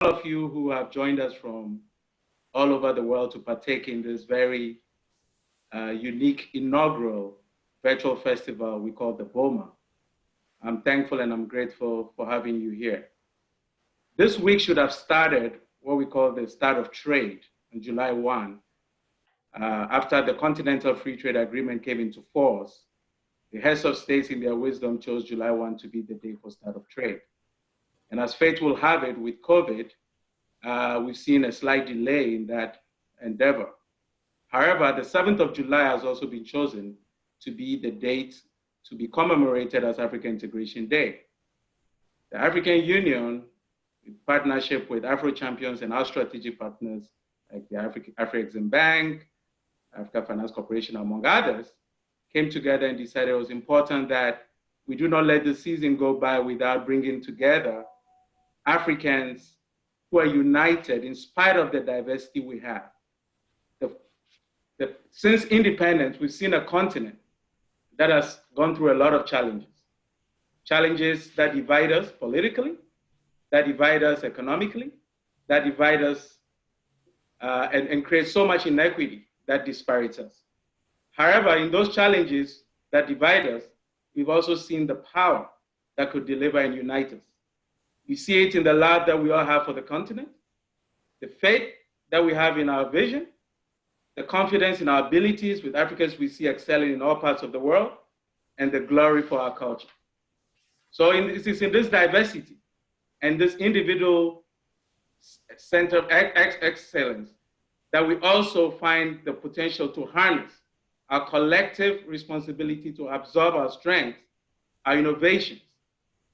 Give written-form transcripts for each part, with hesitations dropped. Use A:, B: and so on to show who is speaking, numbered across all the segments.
A: of you who have joined us from all over the world to partake in this very unique inaugural virtual festival we call the Boma. I'm thankful and I'm grateful for having you here. This week should have started what we call the start of trade on July 1. After the Continental Free Trade Agreement came into force, the heads of states in their wisdom chose July 1 to be the day for start of trade. And as fate will have it with COVID, we've seen a slight delay in that endeavor. However, the 7th of July has also been chosen to be the date to be commemorated as African Integration Day. The African Union, in partnership with Afrochampions and our strategic partners like the Afrexim Bank, Africa Finance Corporation, among others, came together and decided it was important that we do not let the season go by without bringing together Africans who are united in spite of the diversity we have. Since independence, we've seen a continent that has gone through a lot of challenges. Challenges that divide us politically, that divide us economically, that divide us and create so much inequity that disparates us. However, in those challenges that divide us, we've also seen the power that could deliver and unite us. We see it in the love that we all have for the continent, the faith that we have in our vision, the confidence in our abilities with Africans we see excelling in all parts of the world, and the glory for our culture. So it is in this diversity and this individual center of excellence that we also find the potential to harness our collective responsibility to absorb our strengths, our innovations,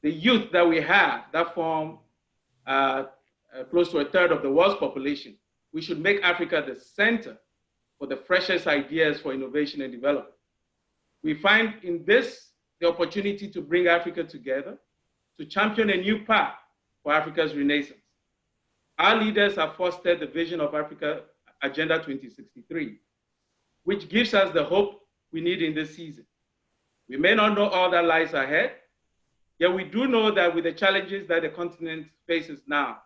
A: the youth that we have that form close to a third of the world's population. We should make Africa the center for the freshest ideas for innovation and development. We find in this the opportunity to bring Africa together, to champion a new path for Africa's renaissance. Our leaders have fostered the vision of Africa Agenda 2063, which gives us the hope we need in this season. We may not know all that lies ahead, yet we do know that with the challenges that the continent faces now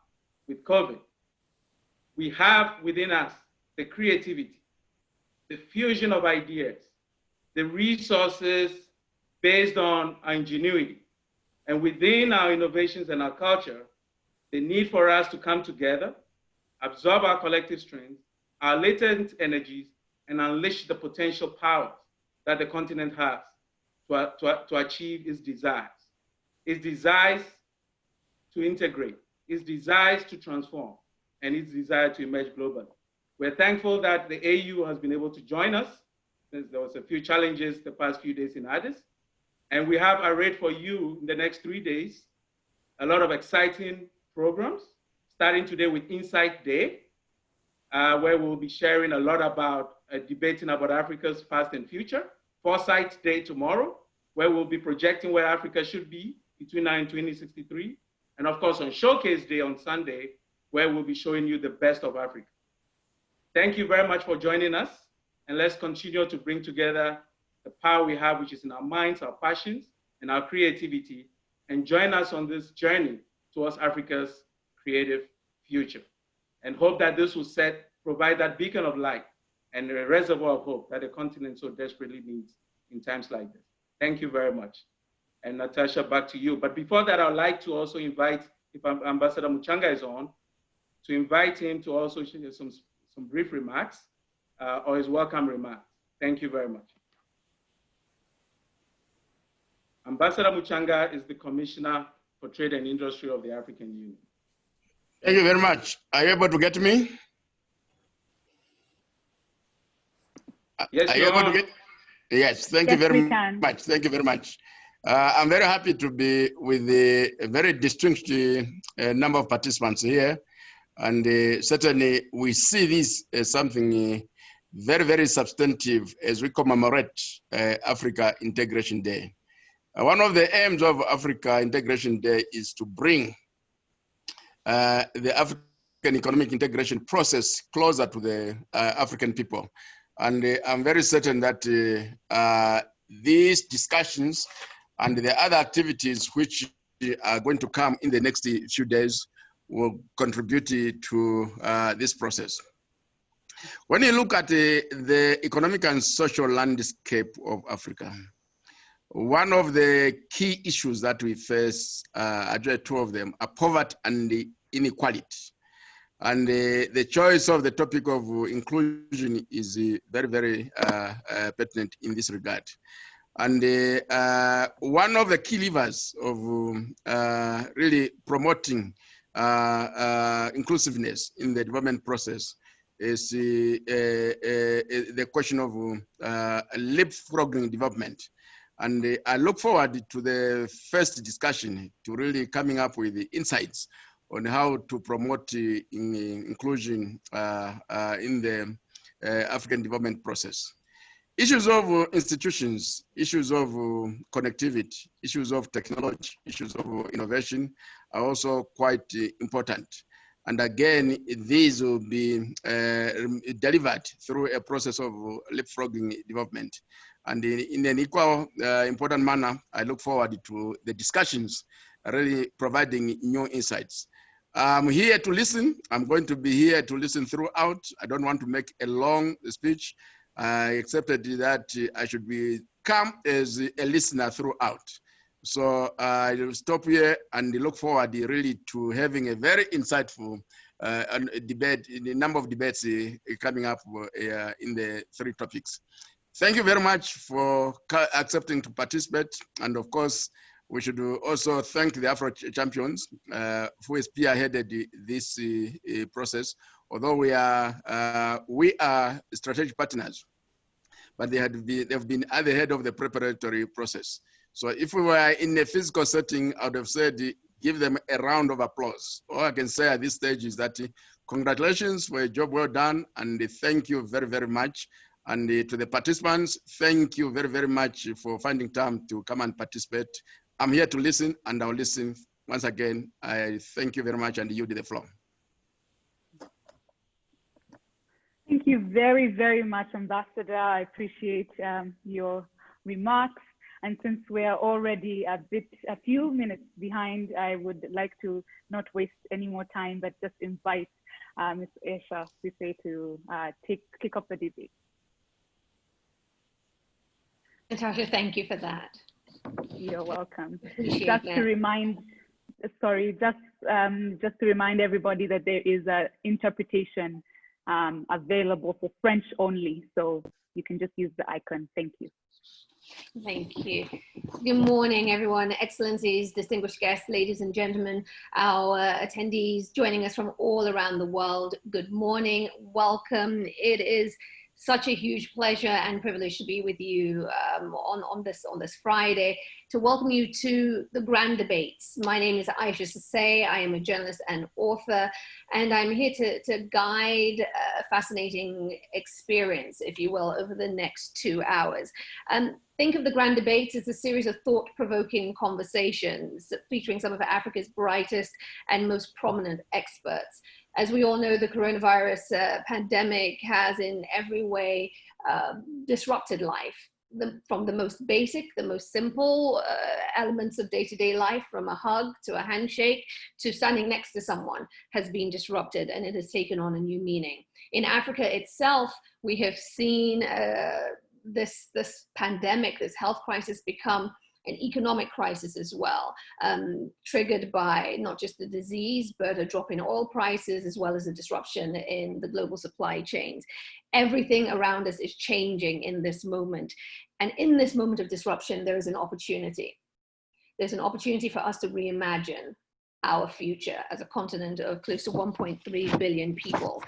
A: with COVID, we have within us the creativity, the fusion of ideas, the resources based on our ingenuity, and within our innovations and our culture, the need for us to come together, absorb our collective strengths, our latent energies, and unleash the potential powers that the continent has to achieve its desires. Its desires to integrate, its desires to transform, and its desire to emerge globally. We're thankful that the AU has been able to join us, since there was a few challenges the past few days in Addis. And we have arrayed for you in the next 3 days, a lot of exciting programs, starting today with Insight Day, where we'll be sharing a lot about debating about Africa's past and future. Foresight Day tomorrow, where we'll be projecting where Africa should be between now and 2063. And of course, on Showcase Day on Sunday, where we'll be showing you the best of Africa. Thank you very much for joining us. And let's continue to bring together the power we have, which is in our minds, our passions, and our creativity, and join us on this journey towards Africa's creative future. And hope that this will provide that beacon of light and a reservoir of hope that the continent so desperately needs in times like this. Thank you very much. And Natasha, back to you. But before that, I'd like to also invite, if Ambassador Muchanga is on, to invite him to also share some brief remarks or his welcome remarks. Thank you very much. Ambassador Muchanga is the Commissioner for Trade and Industry of the African Union.
B: Thank you very much. Are you able to get me?
A: Yes,
B: are you able to get? Yes, thank you very much. Thank you very much. I'm very happy to be with a very distinct number of participants here. And certainly we see this as something very, very substantive as we commemorate Africa Integration Day. One of the aims of Africa Integration Day is to bring the African economic integration process closer to the African people. And I'm very certain that these discussions and the other activities which are going to come in the next few days will contribute to this process. When you look at the economic and social landscape of Africa, one of the key issues that we face, actually two of them, are poverty and inequality. And the choice of the topic of inclusion is very, very pertinent in this regard. And one of the key levers of really promoting inclusiveness in the development process is the question of leapfrogging development. And I look forward to the first discussion to really coming up with the insights on how to promote inclusion in the African development process. Issues of institutions, issues of connectivity, issues of technology, issues of innovation are also quite important. And again, these will be delivered through a process of leapfrogging development. And in an equal important manner, I look forward to the discussions really providing new insights. I'm here to listen. I'm going to be here to listen throughout. I don't want to make a long speech. I accepted that I should come as a listener throughout. So I'll stop here and look forward really to having a very insightful debate, the number of debates coming up in the three topics. Thank you very much for accepting to participate. And of course, we should also thank the Afrochampions who has spearheaded this process. Although we are strategic partners, but they've been at the head of the preparatory process. So if we were in a physical setting, I would have said, give them a round of applause. All I can say at this stage is that congratulations for a job well done, and thank you very, very much. And to the participants, thank you very, very much for finding time to come and participate. I'm here to listen, and I'll listen. Once again, I thank you very much, and you yield the floor.
C: Thank you very, very much, Ambassador. I appreciate your remarks. And since we are already a few minutes behind, I would like to not waste any more time, but just invite Ms. Aisha Sise to kick off the debate.
D: Natasha, thank you for that.
C: You're welcome.
D: Just
C: to remind everybody that there is an interpretation available for French only, so you can just use the icon. Thank you.
D: Thank you. Good morning, everyone. Excellencies, distinguished guests, ladies and gentlemen, our attendees joining us from all around the world. Good morning. Welcome. It is such a huge pleasure and privilege to be with you on this Friday, to welcome you to the Grand Debates. My name is Aisha Sise. I am a journalist and author, and I'm here to guide a fascinating experience, if you will, over the next 2 hours. Think of the Grand Debates as a series of thought-provoking conversations featuring some of Africa's brightest and most prominent experts. As we all know, the coronavirus pandemic has in every way disrupted life, from the most basic, the most simple elements of day-to-day life, from a hug to a handshake to standing next to someone, has been disrupted, and it has taken on a new meaning. In Africa itself, we have seen this pandemic, this health crisis, become an economic crisis as well, triggered by not just the disease, but a drop in oil prices, as well as a disruption in the global supply chains. Everything around us is changing in this moment. And in this moment of disruption, there is an opportunity. There's an opportunity for us to reimagine our future as a continent of close to 1.3 billion people.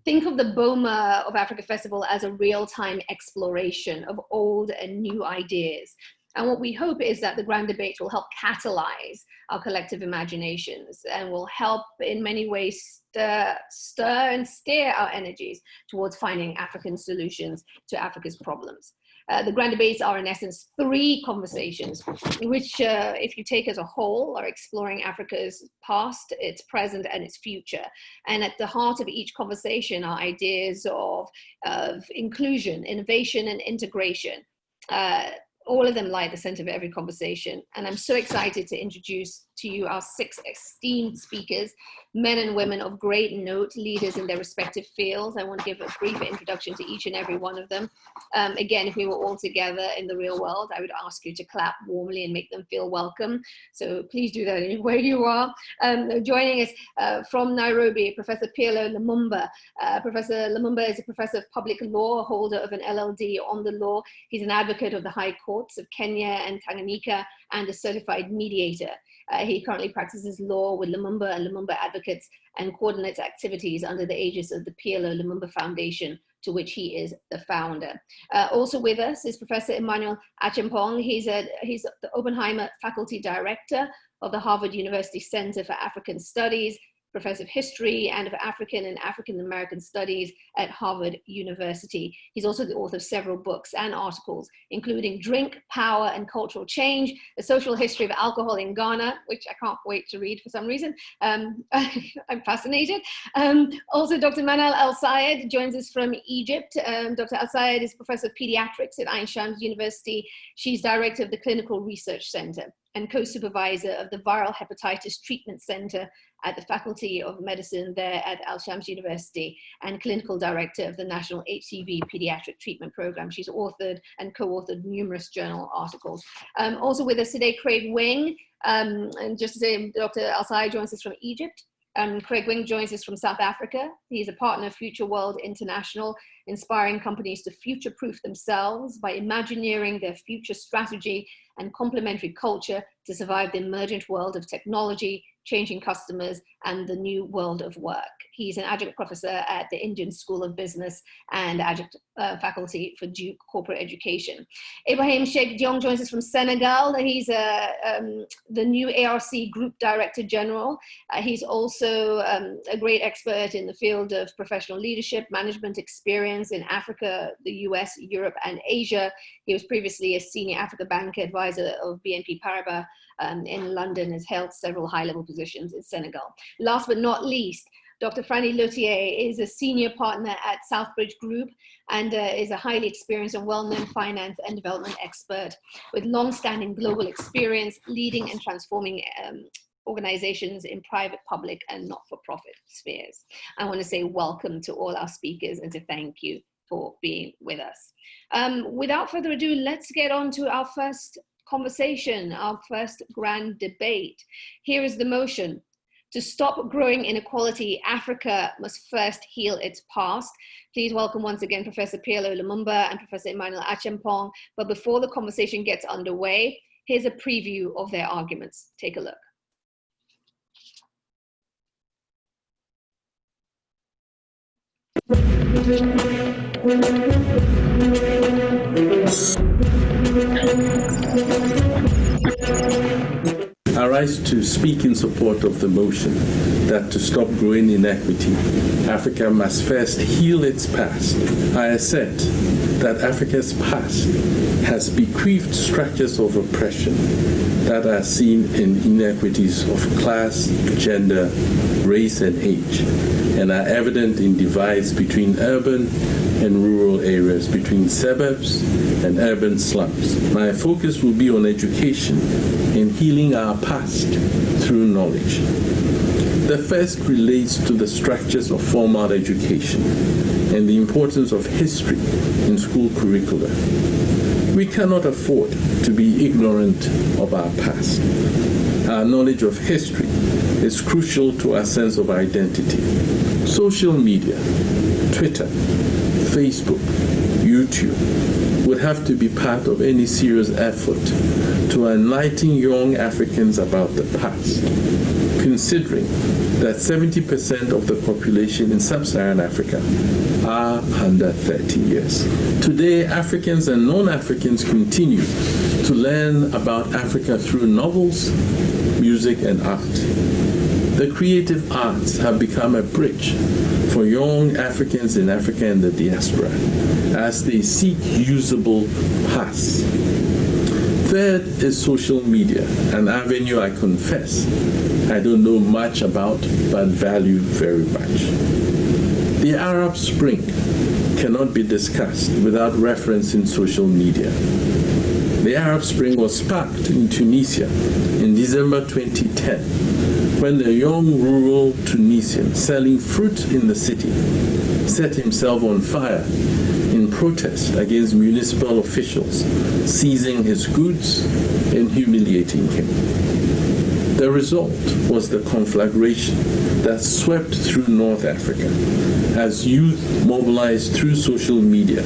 D: Think of the Boma of Africa Festival as a real-time exploration of old and new ideas. And what we hope is that the Grand Debates will help catalyze our collective imaginations and will help in many ways stir and steer our energies towards finding African solutions to Africa's problems. The Grand Debates are in essence 3 conversations, which if you take as a whole are exploring Africa's past, its present, and its future. And at the heart of each conversation are ideas of inclusion, innovation, and integration. All of them lie at the center of every conversation. And I'm so excited to introduce to you our 6 esteemed speakers, men and women of great note, leaders in their respective fields. I want to give a brief introduction to each and every one of them. Again, if we were all together in the real world, I would ask you to clap warmly and make them feel welcome. So please do that anywhere you are. Joining us from Nairobi, Professor Pielo Lumumba. Professor Lumumba is a professor of public law, holder of an LLD on the law. He's an advocate of the high courts of Kenya and Tanganyika and a certified mediator. He currently practices law with Lumumba and Lumumba advocates and coordinates activities under the aegis of the Pielo Lumumba Foundation, to which he is the founder. Also with us is Professor Emmanuel Achimpong. He's the Oppenheimer Faculty Director of the Harvard University Center for African Studies, Professor of History and of African and African American Studies at Harvard University. He's also the author of several books and articles, including Drink, Power and Cultural Change, The Social History of Alcohol in Ghana, which I can't wait to read for some reason. I'm fascinated. Also, Dr. Manal Al-Sayed joins us from Egypt. Dr. Al-Sayed is Professor of Pediatrics at Ain Shams University. She's Director of the Clinical Research Center and co-supervisor of the Viral Hepatitis Treatment Center at the Faculty of Medicine there at Al Shams University, and clinical director of the National HCV Pediatric Treatment Program. She's authored and co-authored numerous journal articles. Also with us today, Craig Wing, and just to say, Dr. Al-Sayed joins us from Egypt. Craig Wing joins us from South Africa. He's a partner of Future World International, inspiring companies to future-proof themselves by imagineering their future strategy and complementary culture to survive the emergent world of technology, changing customers, and the new world of work. He's an adjunct professor at the Indian School of Business and adjunct faculty for Duke Corporate Education. Ibrahim Sheikh Diong joins us from Senegal. He's the new ARC Group Director General. He's also a great expert in the field of professional leadership, management experience in Africa, the US, Europe, and Asia. He was previously a senior Africa Bank advisor of BNP Paribas in London, has held several high-level positions in Senegal. Last but not least, Dr. Franny Lotier is a senior partner at Southbridge Group and is a highly experienced and well-known finance and development expert with long-standing global experience leading and transforming organizations in private, public, and not-for-profit spheres. I want to say welcome to all our speakers and to thank you for being with us. Without further ado, let's get on to our first conversation, our first grand debate. Here is the motion. To stop growing inequality, Africa must first heal its past. Please welcome once again Professor Pielo Lumumba and Professor Emmanuel Achimpong. But before the conversation gets underway, here's a preview of their arguments. Take a look.
E: I rise to speak in support of the motion that to stop growing inequity, Africa must first heal its past. I assert that Africa's past has bequeathed structures of oppression that are seen in inequities of class, gender, race, and age, and are evident in divides between urban and rural areas, between suburbs and urban slums. My focus will be on education and healing our past through knowledge. The first relates to the structures of formal education and the importance of history in school curricula. We cannot afford to be ignorant of our past. Our knowledge of history is crucial to our sense of identity. Social media, Twitter, Facebook, YouTube would have to be part of any serious effort to enlighten young Africans about the past, considering that 70% of the population in sub-Saharan Africa are under 30 years. Today, Africans and non-Africans continue to learn about Africa through novels, music, and art. The creative arts have become a bridge for young Africans in Africa and the diaspora as they seek usable paths. Third is social media, an avenue I confess I don't know much about but value very much. The Arab Spring cannot be discussed without referencing social media. The the Arab Spring was sparked in Tunisia in December 2010, when the young rural Tunisian selling fruit in the city set himself on fire in protest against municipal officials seizing his goods and humiliating him. The result was the conflagration that swept through North Africa as youth mobilized through social media,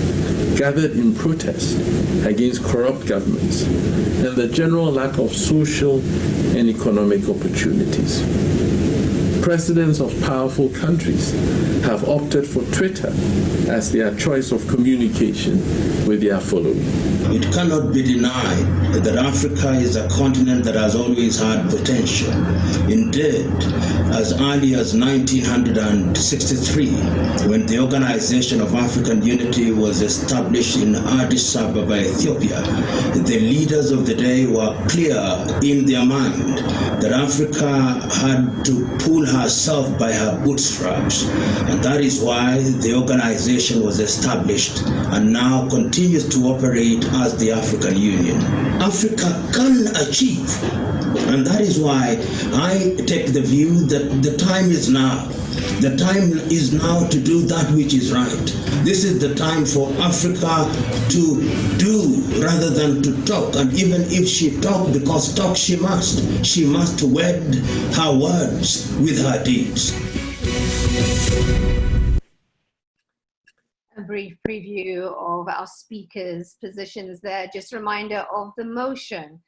E: gathered in protest against corrupt governments and the general lack of social and economic opportunities. Presidents of powerful countries have opted for Twitter as their choice of communication with their following.
F: It cannot be denied that Africa is a continent that has always had potential. Indeed, as early as 1963, when the Organization of African Unity was established in Addis Ababa, Ethiopia, the leaders of the day were clear in their mind that Africa had to pull herself by her bootstraps, and that is why the organization was established and now continues to operate as the African Union. Africa can achieve, and that is why I take the view that the time is now. The time is now to do that which is right. This is the time for Africa to do rather than to talk. And even if she talk, because talk she must wed her words with her deeds.
D: A brief preview of our speakers' positions there. Just a reminder of the motion.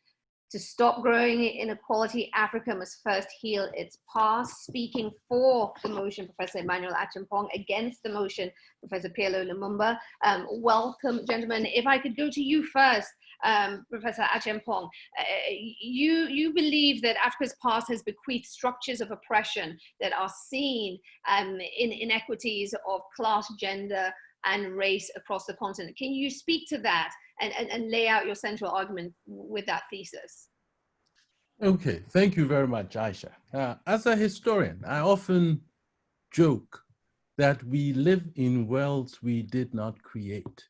D: To stop growing inequality, Africa must first heal its past. Speaking for the motion, Professor Emmanuel Acheampong. Against the motion, Professor Pielo Lumumba. Welcome, gentlemen. If I could go to you first, Professor Acheampong. You believe that Africa's past has bequeathed structures of oppression that are seen in inequities of class, gender, and race across the continent. Can you speak to that and lay out your central argument with that thesis?
E: Okay, thank you very much, Aisha. As a historian, I often joke that we live in worlds we did not create.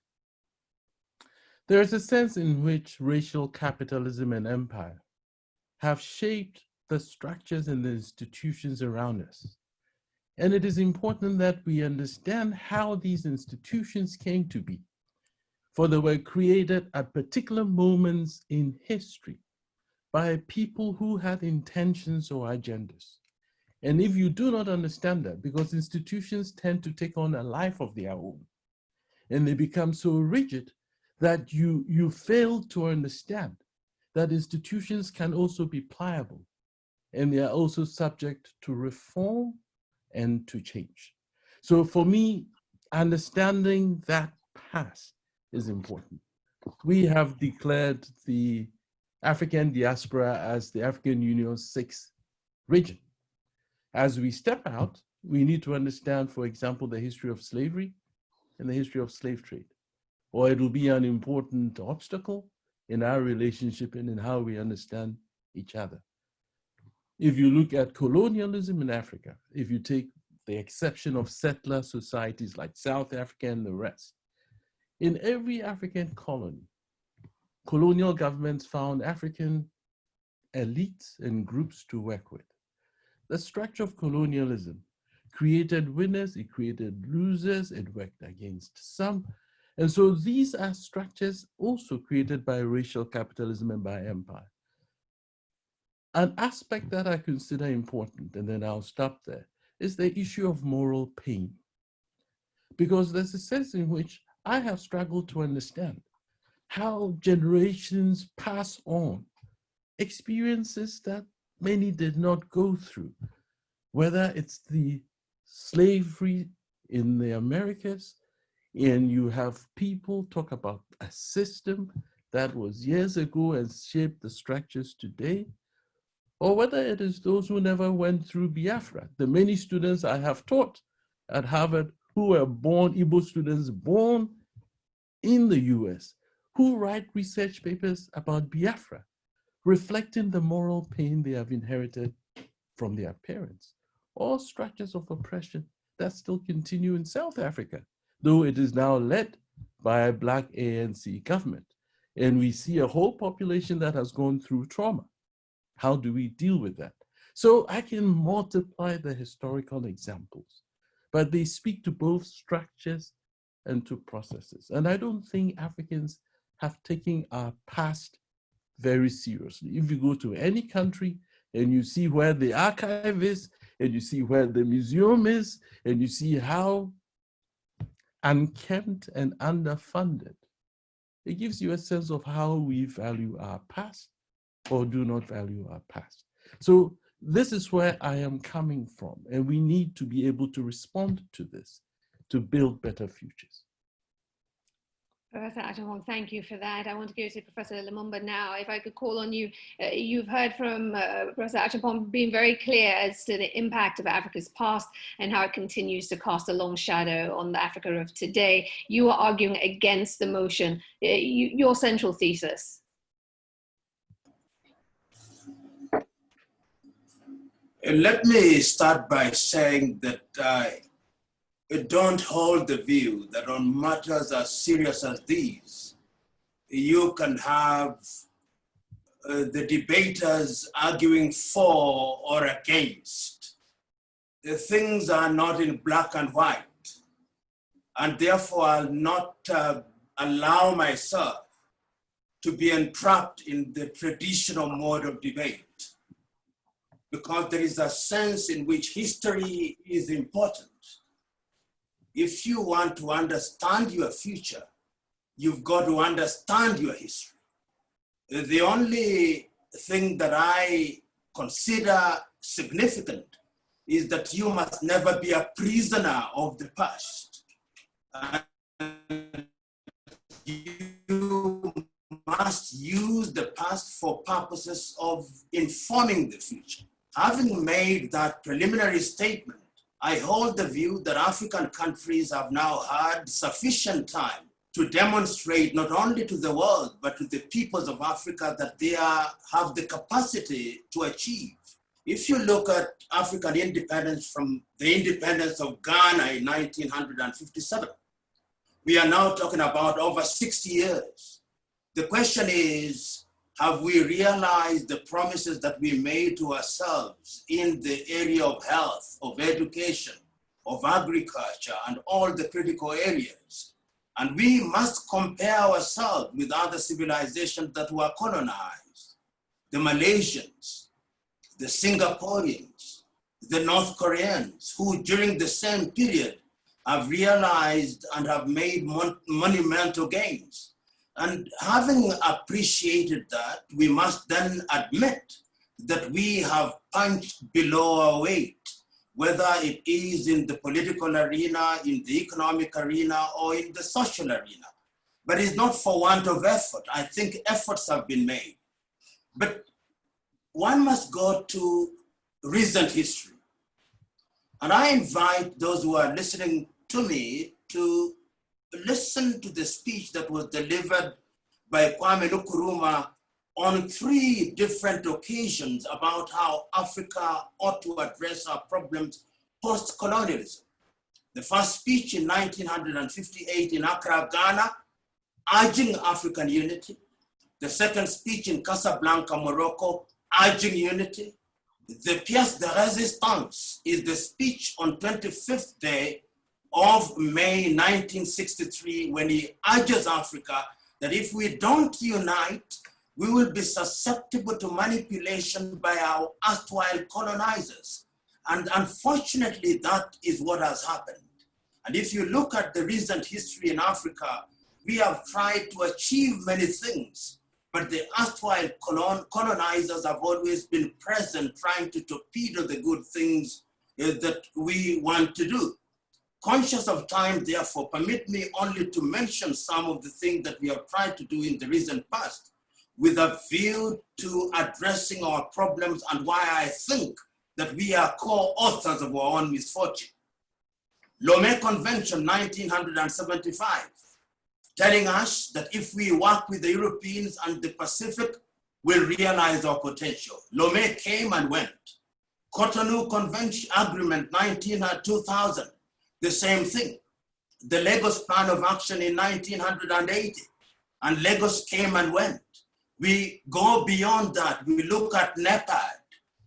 E: There is a sense in which racial capitalism and empire have shaped the structures and the institutions around us. And it is important that we understand how these institutions came to be, for they were created at particular moments in history by people who had intentions or agendas. And if you do not understand that, because institutions tend to take on a life of their own, and they become so rigid that you fail to understand that institutions can also be pliable, and they are also subject to reform and to change. So for me, understanding that past is important. We have declared the African diaspora as the African Union's 6th region. As we step out, we need to understand, for example, the history of slavery and the history of slave trade, or it will be an important obstacle in our relationship and in how we understand each other. If you look at colonialism in Africa, if you take the exception of settler societies like South Africa and the rest, in every African colony, colonial governments found African elites and groups to work with. The structure of colonialism created winners, it created losers, it worked against some. And so these are structures also created by racial capitalism and by empire. An aspect that I consider important, and then I'll stop there, is the issue of moral pain. Because there's a sense in which I have struggled to understand how generations pass on experiences that many did not go through, whether it's the slavery in the Americas, and you have people talk about a system that was years ago and shaped the structures today, or whether it is those who never went through Biafra. The many students I have taught at Harvard who were born, Igbo students born in the US, who write research papers about Biafra, reflecting the moral pain they have inherited from their parents, or structures of oppression that still continue in South Africa, though it is now led by a Black ANC government. and we see a whole population that has gone through trauma. How do we deal with that? So I can multiply the historical examples, but they speak to both structures and to processes. And I don't think Africans have taken our past very seriously. If you go to any country and you see where the archive is, and you see where the museum is, and you see how unkempt and underfunded, it gives you a sense of how we value our past or do not value our past. So this is where I am coming from, and we need to be able to respond to this to build better futures.
D: Professor Acheampong, thank you for that. I want to go to Professor Lumumba now. If I could call on you, you've heard from Professor Acheampong being very clear as to the impact of Africa's past and how it continues to cast a long shadow on the Africa of today. You are arguing against the motion. Your central thesis.
F: Let me start by saying that I don't hold the view that on matters as serious as these, you can have the debaters arguing for or against. The things are not in black and white, and therefore I'll not allow myself to be entrapped in the traditional mode of debate, because there is a sense in which history is important. If you want to understand your future, you've got to understand your history. The only thing that I consider significant is that you must never be a prisoner of the past. You must use the past for purposes of informing the future. Having made that preliminary statement, I hold the view that African countries have now had sufficient time to demonstrate not only to the world, but to the peoples of Africa that they have the capacity to achieve. If you look at African independence from the independence of Ghana in 1957, we are now talking about over 60 years. The question is, have we realized the promises that we made to ourselves in the area of health, of education, of agriculture, and all the critical areas? And we must compare ourselves with other civilizations that were colonized. The Malaysians, the Singaporeans, the North Koreans, who during the same period have realized and have made monumental gains. And having appreciated that, we must then admit that we have punched below our weight, whether it is in the political arena, in the economic arena, or in the social arena. But it's not for want of effort. I think efforts have been made. But one must go to recent history. And I invite those who are listening to me to listen to the speech that was delivered by Kwame Nkrumah on 3 different occasions about how Africa ought to address our problems post-colonialism. The first speech in 1958 in Accra, Ghana, urging African unity. The second speech in Casablanca, Morocco, urging unity. The pièce de résistance is the speech on 25th day of May 1963, when he urges Africa that if we don't unite, we will be susceptible to manipulation by our erstwhile colonizers. And unfortunately, that is what has happened. And if you look at the recent history in Africa, we have tried to achieve many things, but the erstwhile colonizers have always been present, trying to torpedo the good things that we want to do. Conscious of time, therefore, permit me only to mention some of the things that we have tried to do in the recent past with a view to addressing our problems and why I think that we are co-authors of our own misfortune. Lomé Convention, 1975, telling us that if we work with the Europeans and the Pacific, we'll realize our potential. Lomé came and went. Cotonou Convention Agreement, 2000, the same thing. The Lagos Plan of Action in 1980. and Lagos came and went. We go beyond that. We look at NEPAD.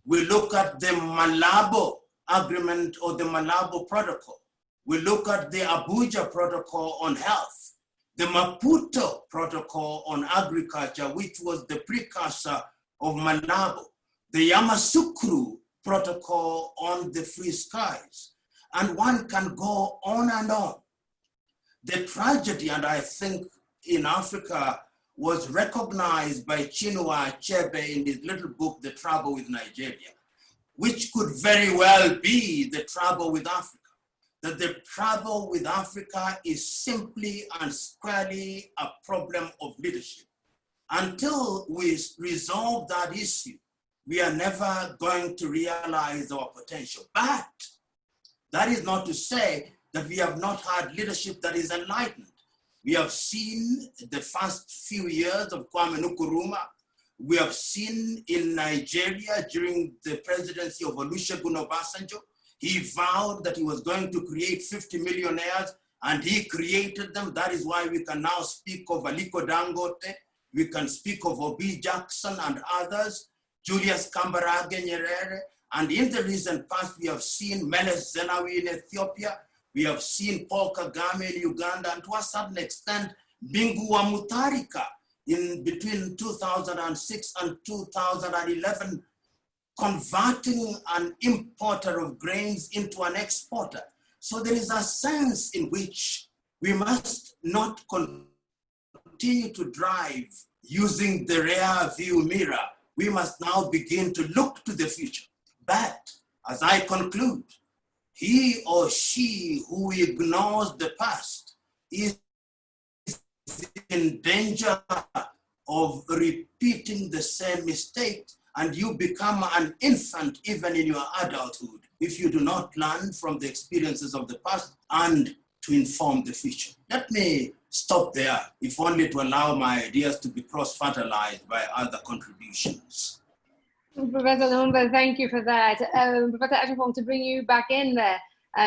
F: We look at the Malabo Agreement or the Malabo Protocol. We look at the Abuja Protocol on health, the Maputo Protocol on agriculture, which was the precursor of Malabo, the Yamoussoukro Protocol on the free skies. And one can go on and on. The tragedy, and I think in Africa, was recognized by Chinua Achebe in his little book, The Trouble with Nigeria, which could very well be the trouble with Africa. That the trouble with Africa is simply and squarely a problem of leadership. Until we resolve that issue, we are never going to realize our potential. But that is not to say that we have not had leadership that is enlightened. We have seen the first few years of Kwame Nkrumah. We have seen in Nigeria during the presidency of Olusegun Obasanjo, he vowed that he was going to create 50 millionaires, and he created them. That is why we can now speak of Aliko Dangote. We can speak of Obi Jackson and others, Julius Kambarage Nyerere. And in the recent past, we have seen Meles Zenawi in Ethiopia. We have seen Paul Kagame in Uganda, and to a certain extent, Bingu wa Mutharika in between 2006 and 2011, converting an importer of grains into an exporter. So there is a sense in which we must not continue to drive using the rear view mirror. We must now begin to look to the future. But as I conclude, he or she who ignores the past is in danger of repeating the same mistake, and you become an infant even in your adulthood if you do not learn from the experiences of the past and to inform the future. Let me stop there, if only to allow my ideas to be cross-fertilized by other contributions.
D: Professor Lumumba, thank you for that. Professor Ashifong, to bring you back in there,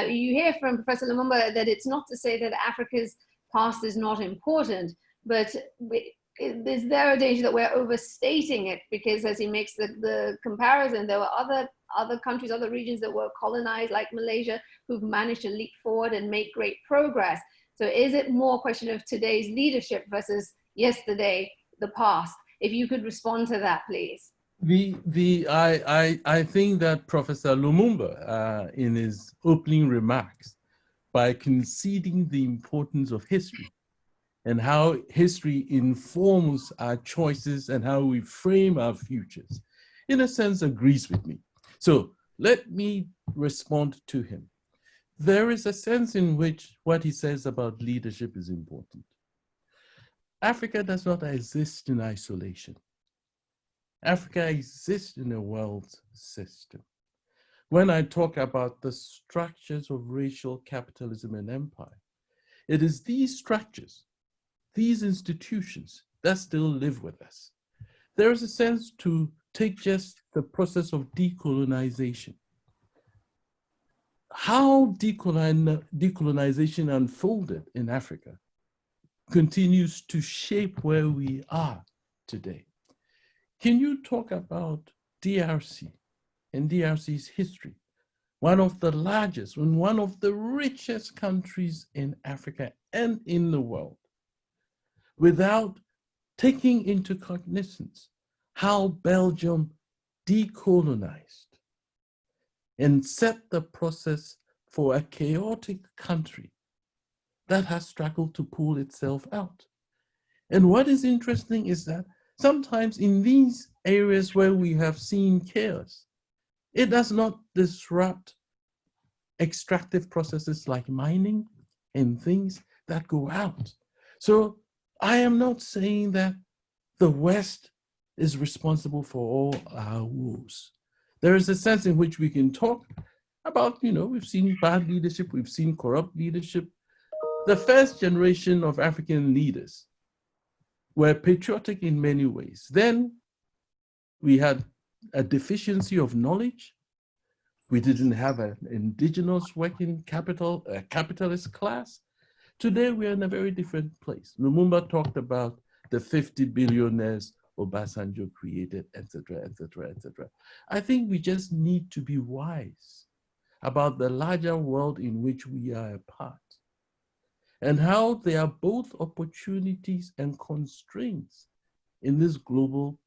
D: you hear from Professor Lumumba that it's not to say that Africa's past is not important, but is there a danger that we're overstating it? Because as he makes the comparison, there were other countries, other regions that were colonized, like Malaysia, who've managed to leap forward and make great progress. So is it more a question of today's leadership versus yesterday, the past? If you could respond to that, please.
E: I think that Professor Lumumba, in his opening remarks, by conceding the importance of history and how history informs our choices and how we frame our futures, in a sense agrees with me. So let me respond to him. There is a sense in which what he says about leadership is important. Africa does not exist in isolation. Africa exists in a world system. When I talk about the structures of racial capitalism and empire, it is these structures, these institutions that still live with us. There is a sense to take just the process of decolonization. How decolonization unfolded in Africa continues to shape where we are today. Can you talk about DRC and DRC's history? One of the largest and one of the richest countries in Africa and in the world, without taking into cognizance how Belgium decolonized and set the process for a chaotic country that has struggled to pull itself out. And what is interesting is that sometimes in these areas where we have seen chaos, it does not disrupt extractive processes like mining and things that go out. So I am not saying that the West is responsible for all our woes. There is a sense in which we can talk about, we've seen bad leadership, we've seen corrupt leadership. The first generation of African leaders were patriotic in many ways. Then we had a deficiency of knowledge. We didn't have an indigenous working capital, a capitalist class. Today we are in a very different place. Lumumba talked about the 50 billionaires Obasanjo created, etc., etc., etc. I think we just need to be wise about the larger world in which we are a part, and how there are both opportunities and constraints in this global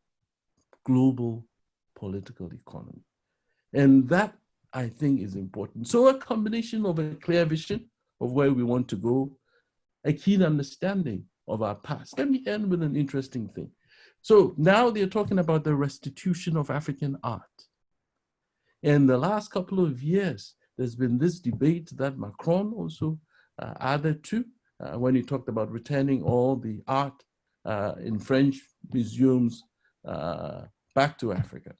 E: political economy. And that, I think, is important. So a combination of a clear vision of where we want to go, a keen understanding of our past. Let me end with an interesting thing. So now they're talking about the restitution of African art. In the last couple of years, there's been this debate that Macron also added to when he talked about returning all the art in French museums back to Africa.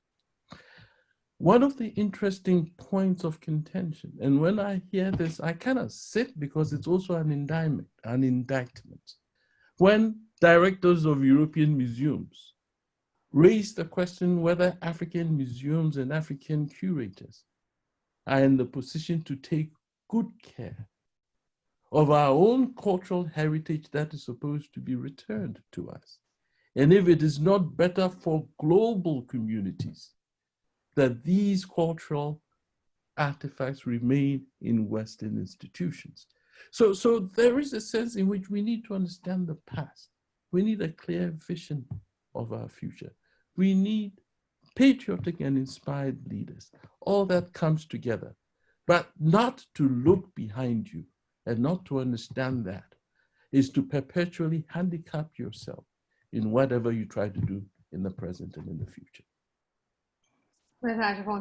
E: One of the interesting points of contention, and when I hear this, I kind of sit because it's also an indictment. When directors of European museums raise the question whether African museums and African curators are in the position to take good care of our own cultural heritage that is supposed to be returned to us. And if it is not better for global communities that these cultural artifacts remain in Western institutions. So there is a sense in which we need to understand the past. We need a clear vision of our future. We need patriotic and inspired leaders. All that comes together, but not to look behind you and not to understand that is to perpetually handicap yourself in whatever you try to do in the present and in the future.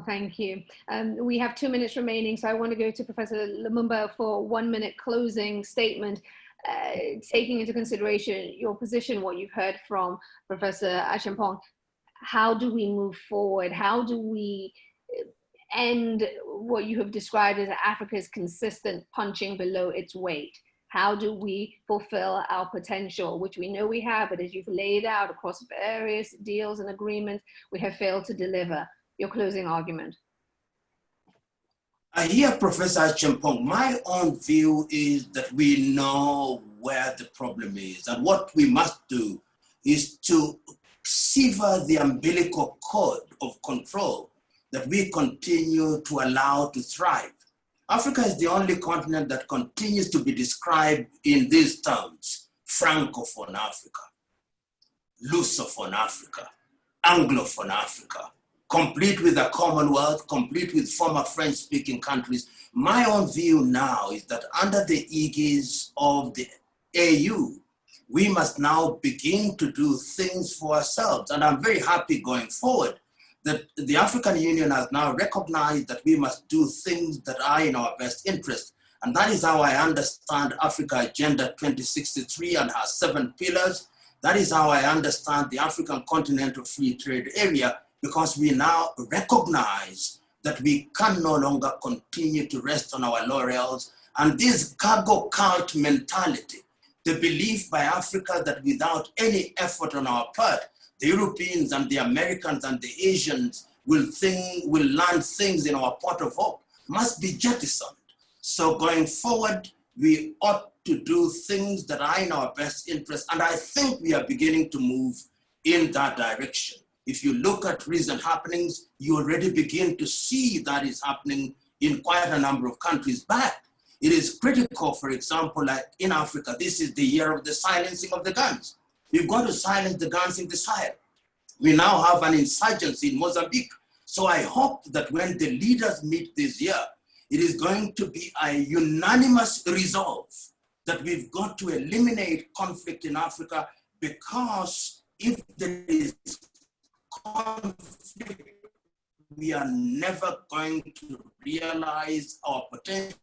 D: Thank you. We have 2 minutes remaining, so I want to go to Professor Lumumba for 1 minute closing statement, taking into consideration your position, what you've heard from Professor Acheampong. How do we move forward? How do we end what you have described as Africa's consistent punching below its weight? How do we fulfill our potential, which we know we have, but as you've laid out across various deals and agreements, we have failed to deliver? Your closing argument.
F: I hear Professor Acheampong. My own view is that we know where the problem is, and what we must do is to sever the umbilical cord of control that we continue to allow to thrive. Africa is the only continent that continues to be described in these terms: Francophone Africa, Lusophone Africa, Anglophone Africa, complete with the Commonwealth, complete with former French-speaking countries. My own view now is that under the aegis of the AU, we must now begin to do things for ourselves. And I'm very happy going forward that the African Union has now recognized that we must do things that are in our best interest. And that is how I understand Africa Agenda 2063 and her 7 pillars. That is how I understand the African Continental Free Trade Area, because we now recognize that we can no longer continue to rest on our laurels. And this cargo cult mentality, the belief by Africa that without any effort on our part, the Europeans and the Americans and the Asians will land things in our pot of hope, must be jettisoned. So going forward, we ought to do things that are in our best interest. And I think we are beginning to move in that direction. If you look at recent happenings, you already begin to see that is happening in quite a number of countries. But it is critical, for example, like in Africa, this is the year of the silencing of the guns. We've got to silence the guns in the Sahel. We now have an insurgency in Mozambique. So I hope that when the leaders meet this year, it is going to be a unanimous resolve that we've got to eliminate conflict in Africa, because if there is conflict, we are never going to realize our potential.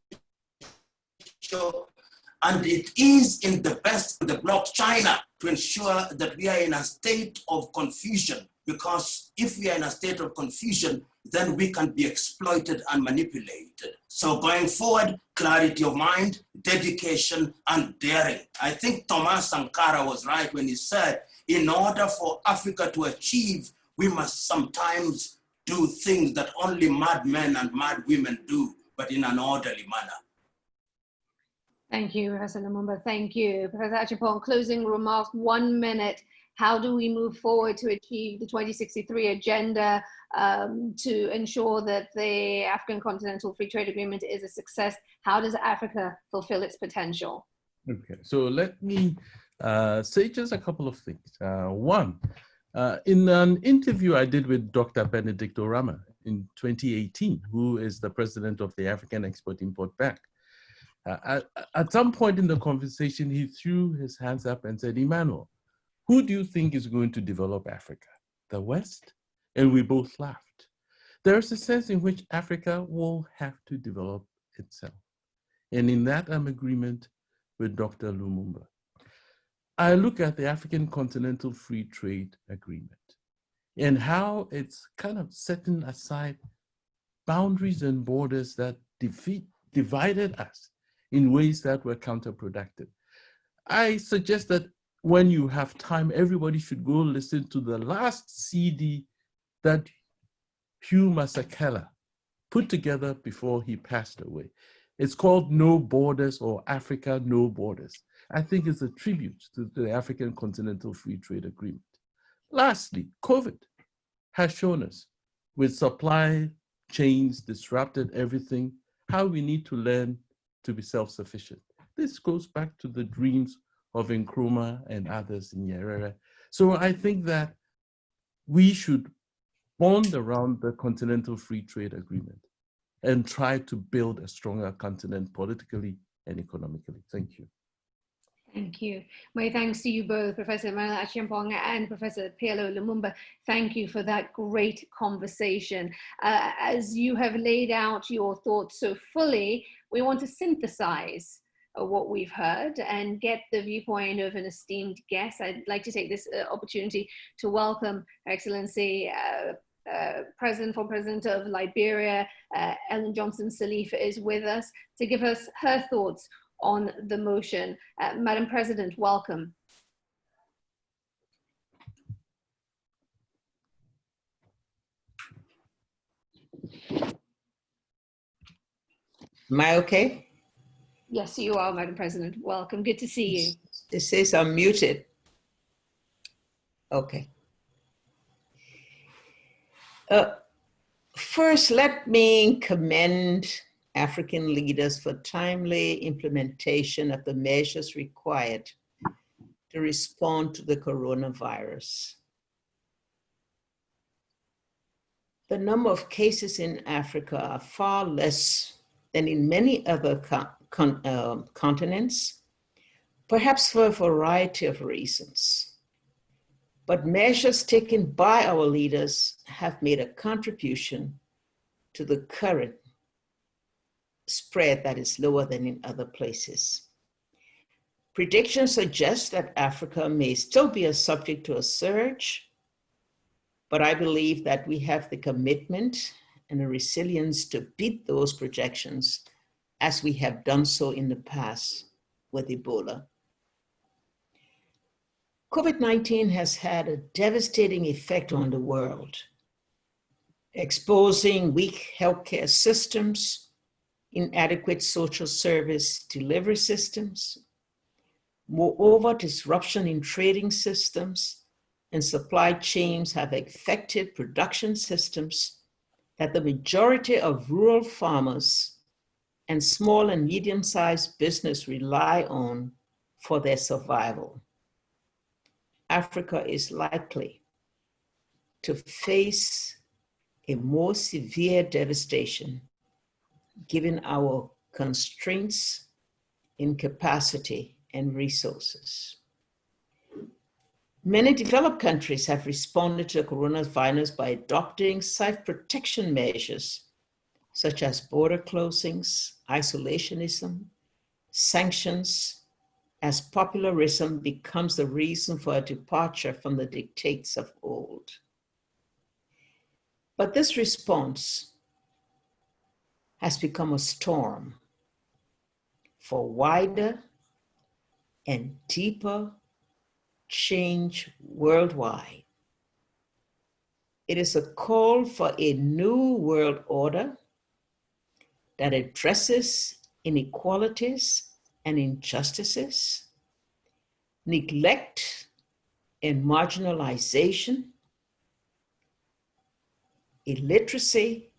F: And it is in the best of the bloc China to ensure that we are in a state of confusion, because if we are in a state of confusion, then we can be exploited and manipulated. So going forward, clarity of mind, dedication, and daring. I think Thomas Sankara was right when he said, in order for Africa to achieve, we must sometimes do things that only mad men and mad women do, but in an orderly manner.
D: Thank you, Professor Lumumba. Thank you. Professor Acheampong, closing remarks, 1 minute. How do we move forward to achieve the 2063 agenda to ensure that the African Continental Free Trade Agreement is a success? How does Africa fulfill its potential?
E: Okay, so let me say just a couple of things. One, in an interview I did with Dr. Benedict Orama in 2018, who is the president of the African Export-Import Bank, at some point in the conversation, he threw his hands up and said, Emmanuel, who do you think is going to develop Africa? The West? And we both laughed. There's a sense in which Africa will have to develop itself. And in that, I'm in agreement with Dr. Lumumba. I look at the African Continental Free Trade Agreement and how it's kind of setting aside boundaries and borders that divided us in ways that were counterproductive. I suggest that when you have time, everybody should go listen to the last CD that Hugh Masekela put together before he passed away. It's called No Borders, or Africa No Borders. I think it's a tribute to the African Continental Free Trade Agreement. Lastly, COVID has shown us, with supply chains disrupted everything, how we need to learn to be self-sufficient. This goes back to the dreams of Nkrumah and others in Nyerere. So I think that we should bond around the Continental Free Trade Agreement and try to build a stronger continent politically and economically. Thank you.
D: Thank you. My thanks to you both, Professor Emmanuel Acheampong and Professor Phelo Lumumba. Thank you for that great conversation. As you have laid out your thoughts so fully, we want to synthesize what we've heard and get the viewpoint of an esteemed guest. I'd like to take this opportunity to welcome Her Excellency Former President of Liberia, Ellen Johnson Sirleaf, is with us to give us her thoughts on the motion. Madam President, welcome.
G: Am I okay?
D: Yes, you are, Madam President. Welcome. Good to see you.
G: It says I'm muted. Okay. First, let me commend African leaders for timely implementation of the measures required to respond to the coronavirus. The number of cases in Africa are far less than in many other continents, perhaps for a variety of reasons. But measures taken by our leaders have made a contribution to the current spread that is lower than in other places. Predictions suggest that Africa may still be a subject to a surge, but I believe that we have the commitment and the resilience to beat those projections as we have done so in the past with Ebola. COVID-19 has had a devastating effect on the world, exposing weak healthcare systems, inadequate social service delivery systems. Moreover, disruption in trading systems and supply chains have affected production systems that the majority of rural farmers and small and medium-sized business rely on for their survival. Africa is likely to face a more severe devastation given our constraints in capacity and resources. Many developed countries have responded to the coronavirus by adopting self-protection measures such as border closings, isolationism, sanctions, as popularism becomes the reason for a departure from the dictates of old. But this response has become a storm for wider and deeper change worldwide. It is a call for a new world order that addresses inequalities and injustices, neglect and marginalization, illiteracy,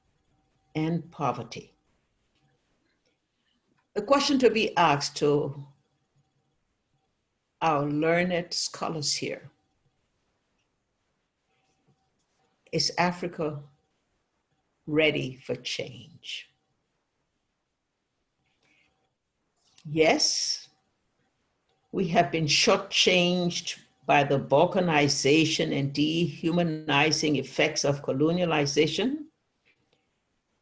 G: and poverty. The question to be asked to our learned scholars here: is Africa ready for change? Yes, we have been shortchanged by the balkanization and dehumanizing effects of colonialization,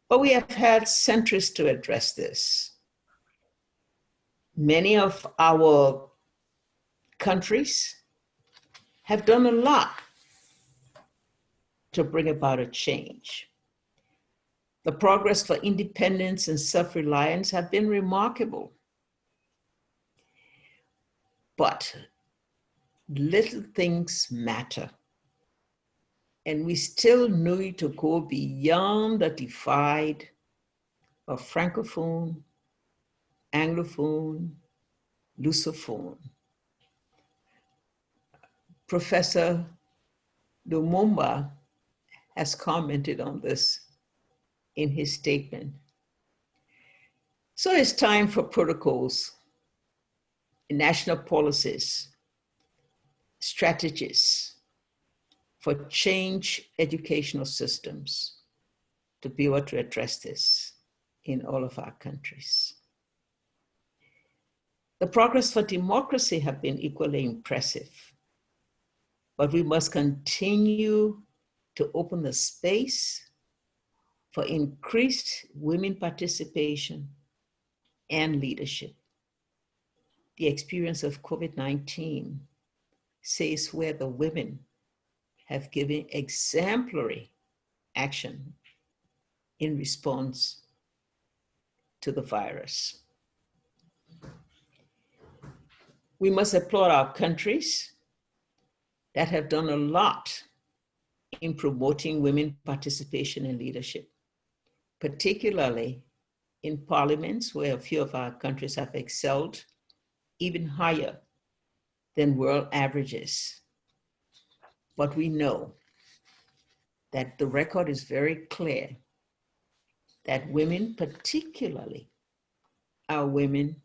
G: but we have had centuries to address this. Many of our countries have done a lot to bring about a change. The progress for independence and self-reliance have been remarkable. But little things matter. And we still need to go beyond the divide of Francophone, Anglophone, Lusophone. Professor Lumumba has commented on this in his statement. So it's time for protocols, national policies, strategies for change educational systems to be able to address this in all of our countries. The progress for democracy have been equally impressive, but we must continue to open the space for increased women participation and leadership. The experience of COVID-19 says where the women have given exemplary action in response to the virus. We must applaud our countries that have done a lot in promoting women participation and leadership, particularly in parliaments where a few of our countries have excelled even higher than world averages. But we know that the record is very clear that women, particularly our women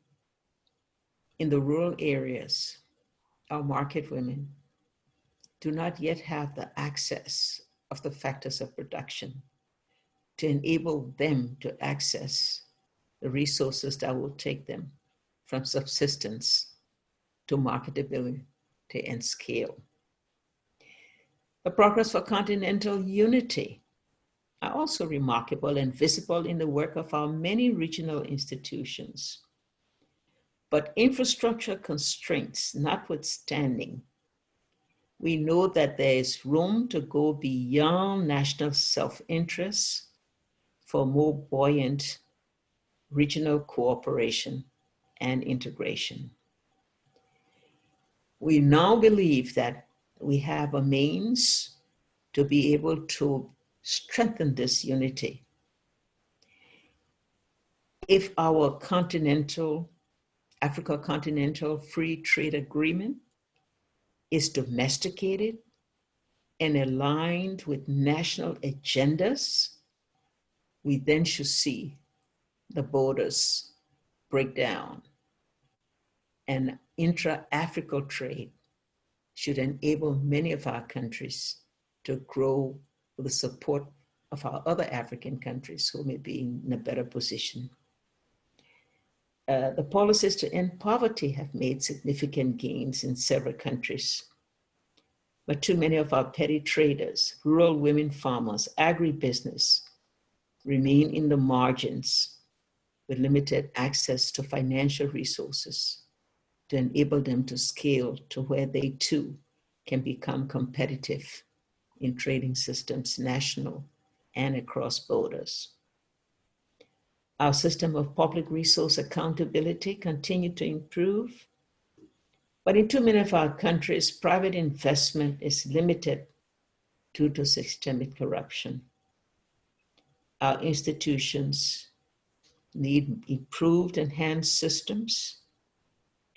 G: in the rural areas, our market women, do not yet have the access of the factors of production to enable them to access the resources that will take them from subsistence to marketability and scale. The progress for continental unity are also remarkable and visible in the work of our many regional institutions. But infrastructure constraints notwithstanding, we know that there is room to go beyond national self-interest for more buoyant regional cooperation and integration. We now believe that we have a means to be able to strengthen this unity. If our Africa Continental Free Trade Agreement is domesticated and aligned with national agendas, we then should see the borders break down, and intra-African trade should enable many of our countries to grow with the support of our other African countries who may be in a better position. The policies to end poverty have made significant gains in several countries, but too many of our petty traders, rural women farmers, agribusiness remain in the margins with limited access to financial resources to enable them to scale to where they too can become competitive in trading systems, national and across borders. Our system of public resource accountability continued to improve, but in too many of our countries, private investment is limited due to systemic corruption. Our institutions need improved, enhanced systems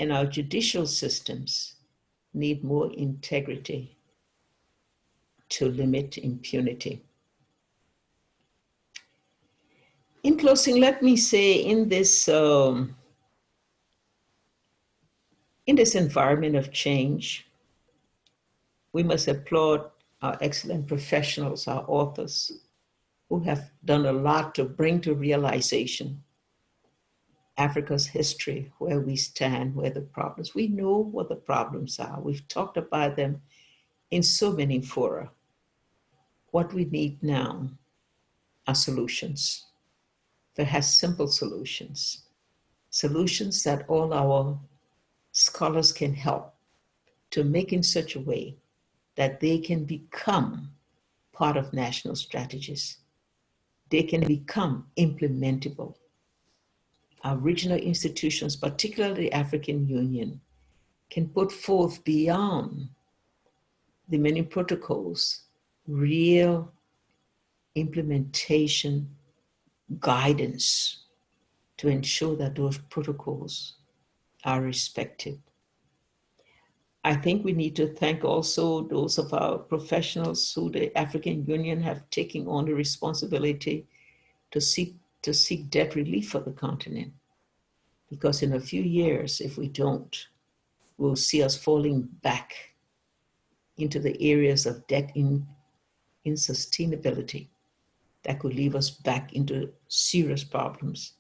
G: and our judicial systems need more integrity to limit impunity. In closing, let me say in this environment of change, we must applaud our excellent professionals, our authors, who have done a lot to bring to realization Africa's history, where we stand, where the problems. We know what the problems are. We've talked about them in so many fora. What we need now are solutions, perhaps simple solutions, solutions that all our scholars can help to make in such a way that they can become part of national strategies. They can become implementable. Our regional institutions, particularly the African Union, can put forth beyond the many protocols, real implementation guidance to ensure that those protocols are respected. I think we need to thank also those of our professionals who the African Union have taken on the responsibility to seek debt relief for the continent. Because in a few years, if we don't, we'll see us falling back into the areas of debt insustainability that could leave us back into serious problems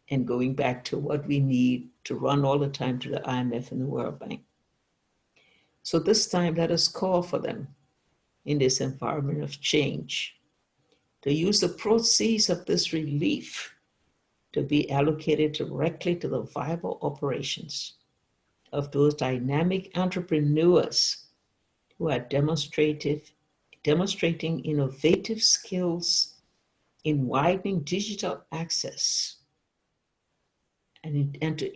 G: and going back to what we need to run all the time to the IMF and the World Bank. So this time, let us call for them in this environment of change to use the proceeds of this relief to be allocated directly to the viable operations of those dynamic entrepreneurs who are demonstrating innovative skills in widening digital access and to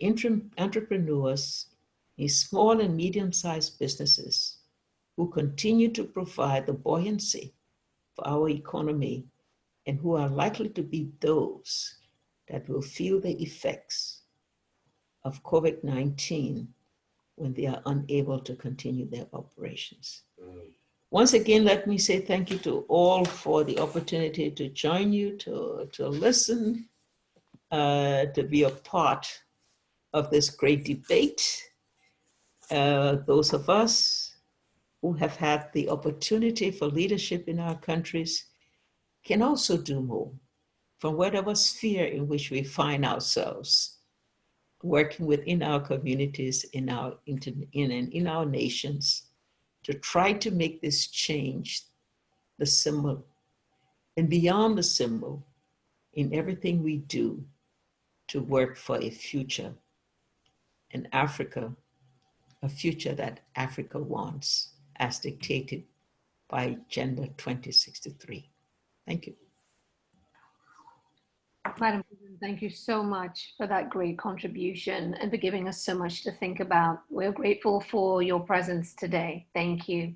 G: entrepreneurs in small and medium-sized businesses who continue to provide the buoyancy for our economy and who are likely to be those that will feel the effects of COVID-19 when they are unable to continue their operations. Once again, let me say thank you to all for the opportunity to join you, to listen, to be a part of this great debate. Those of us who have had the opportunity for leadership in our countries can also do more from whatever sphere in which we find ourselves, working within our communities, in our nations, to try to make this change the symbol, and beyond the symbol, in everything we do to work for a future in Africa, a future that Africa wants, as dictated by Agenda 2063. Thank you.
D: Madam President, thank you so much for that great contribution and for giving us so much to think about. We're grateful for your presence today. Thank you.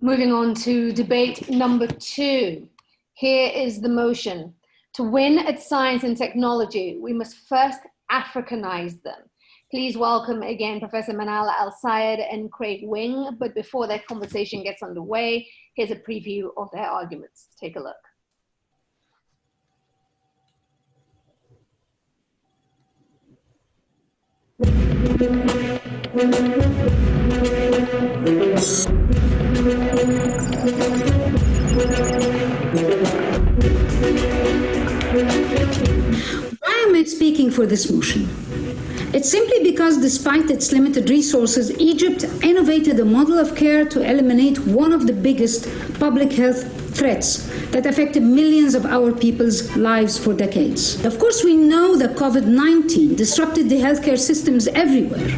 D: Moving on to debate number 2. Here is the motion. To win at science and technology, we must first Africanize them. Please welcome again Professor Manal Al-Sayed and Craig Wing. But before that conversation gets underway, here's a preview of their arguments. Take a look.
H: Why am I speaking for this motion? It's simply because despite its limited resources, Egypt innovated a model of care to eliminate one of the biggest public health threats that affected millions of our people's lives for decades. Of course, we know that COVID-19 disrupted the healthcare systems everywhere,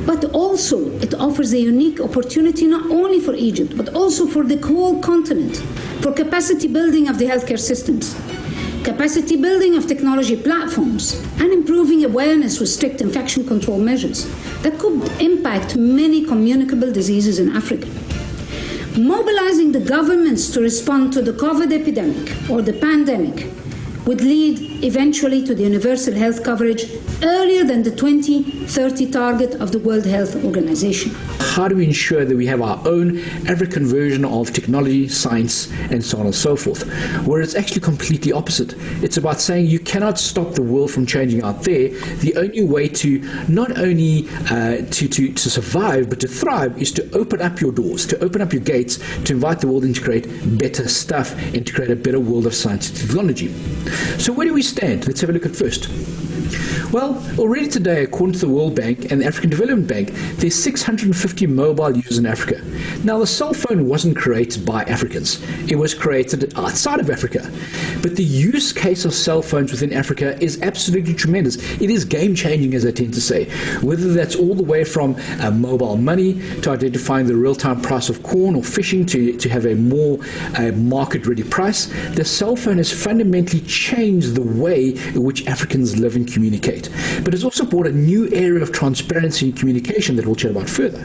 H: but also it offers a unique opportunity not only for Egypt, but also for the whole continent, for capacity building of the healthcare systems, capacity building of technology platforms, and improving awareness with strict infection control measures that could impact many communicable diseases in Africa. Mobilizing the governments to respond to the COVID epidemic or the pandemic would lead eventually to the universal health coverage earlier than the 2030 target of the World Health Organization.
I: How do we ensure that we have our own African version of technology, science, and so on and so forth? Where it's actually completely opposite. It's about saying you cannot stop the world from changing out there. The only way to not only to survive, but to thrive is to open up your doors, to open up your gates, to invite the world in to create better stuff and to create a better world of science and technology. So where do we stand? Let's have a look at first. Well, already today, according to the World Bank and the African Development Bank, there's 650 mobile users in Africa. Now, the cell phone wasn't created by Africans. It was created outside of Africa. But the use case of cell phones within Africa is absolutely tremendous. It is game-changing, as I tend to say. Whether that's all the way from mobile money to identifying the real-time price of corn or fishing to have a more market-ready price, the cell phone has fundamentally changed the way in which Africans live and communicate. But it's also brought a new area of transparency and communication that we'll chat about further.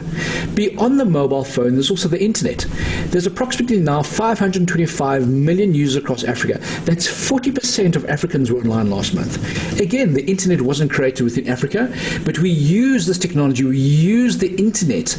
I: Beyond the mobile phone, there's also the internet. There's approximately now 525 million users across Africa. That's 40% of Africans were online last month. Again, the internet wasn't created within Africa, but we use this technology, we use the internet,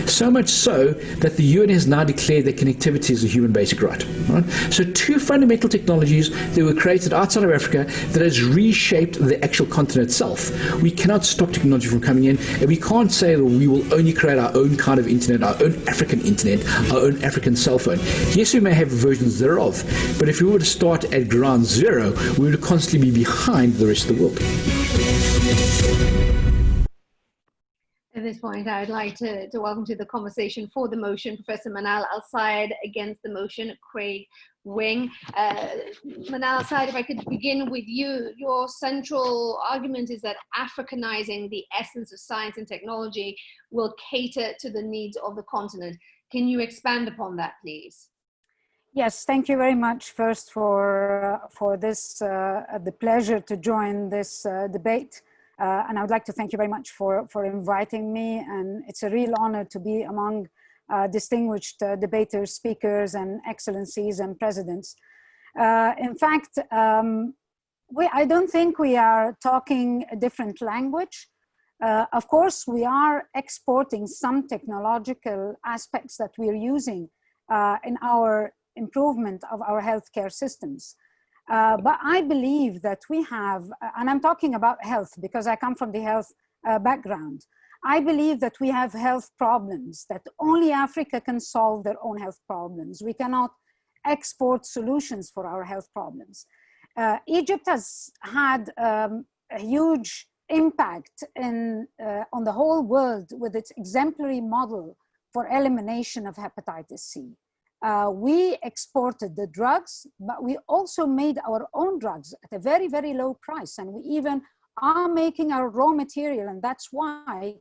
I: so much so that the UN has now declared that connectivity is a human basic right. Right? So two fundamental technologies that were created outside of Africa that has reshaped the actual continent itself. We cannot stop technology from coming in, and we can't say that we will only create our own kind of internet, our own African internet, our own African cell phone. Yes, we may have versions thereof, but if we were to start at ground zero, we would constantly be behind the rest of the world.
D: At this point, I'd like to welcome to the conversation for the motion Professor Manal Al-Sayed, against the motion Craig Wing. Manal Al-Sayed, if I could begin with you. Your central argument is that Africanizing the essence of science and technology will cater to the needs of the continent. Can you expand upon that, please?
C: Yes, thank you very much first for this, the pleasure to join this debate. And I would like to thank you very much for inviting me. And it's a real honor to be among distinguished debaters, speakers, and excellencies and presidents. In fact, I don't think we are talking a different language. Of course, we are exporting some technological aspects that we're using in our improvement of our healthcare systems. But I believe that we have, and I'm talking about health because I come from the health background. I believe that we have health problems that only Africa can solve their own health problems. We cannot export solutions for our health problems. Egypt has had a huge impact on the whole world with its exemplary model for elimination of hepatitis C. We exported the drugs, but we also made our own drugs at a very, very low price. And we even are making our raw material. And that's why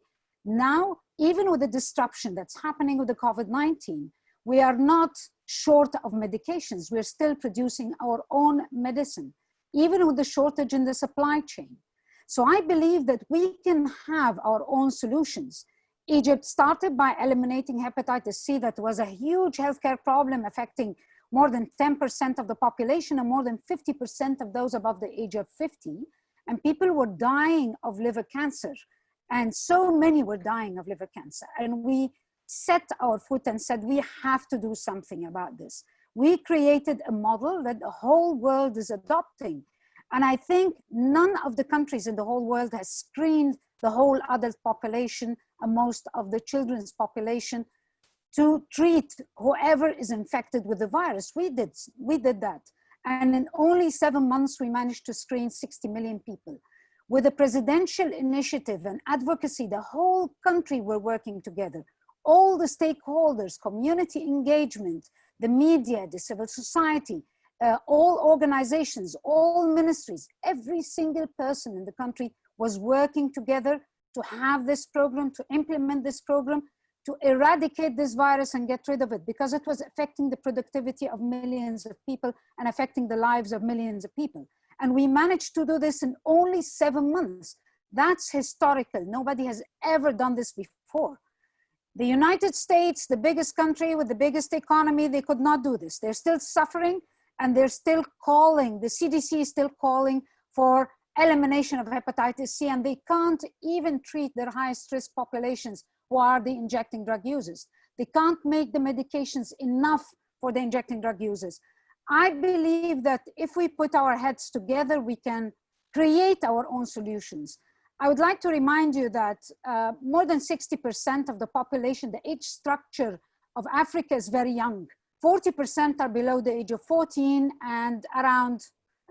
C: now, even with the disruption that's happening with the COVID-19, we are not short of medications. We're still producing our own medicine, even with the shortage in the supply chain. So I believe that we can have our own solutions. Egypt started by eliminating hepatitis C. That was a huge healthcare problem affecting more than 10% of the population and more than 50% of those above the age of 50. And people were dying of liver cancer. And so many were dying of liver cancer. And we set our foot and said, we have to do something about this. We created a model that the whole world is adopting. And I think none of the countries in the whole world has screened the whole adult population and most of the children's population to treat whoever is infected with the virus. We did that. And in only 7 months, we managed to screen 60 million people. With a presidential initiative and advocacy, the whole country were working together. All the stakeholders, community engagement, the media, the civil society, all organizations, all ministries, every single person in the country was working together to have this program, to implement this program, to eradicate this virus and get rid of it, because it was affecting the productivity of millions of people and affecting the lives of millions of people. And we managed to do this in only 7 months. That's historical. Nobody has ever done this before. The United States, the biggest country with the biggest economy, they could not do this. They're still suffering and they're still calling, the CDC is still calling
H: for elimination of hepatitis C, and they can't even treat their highest risk populations, who are the injecting drug users. They can't make the medications enough for the injecting drug users. I believe that if we put our heads together, we can create our own solutions. I would like to remind you that more than 60% of the population, the age structure of Africa is very young. 40% are below the age of 14, and around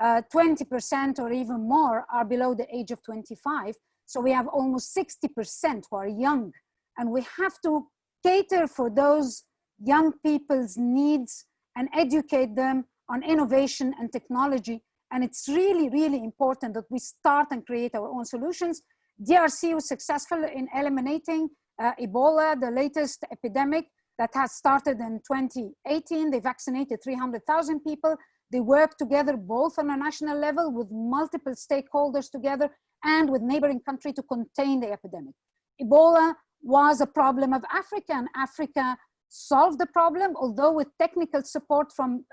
H: 20% or even more are below the age of 25. So we have almost 60% who are young, and we have to cater for those young people's needs and educate them on innovation and technology. And it's really, really important that we start and create our own solutions. DRC was successful in eliminating Ebola, the latest epidemic that has started in 2018. They vaccinated 300,000 people. They worked together both on a national level with multiple stakeholders together and with neighboring countries to contain the epidemic. Ebola was a problem of Africa, and Africa solved the problem, although with technical support from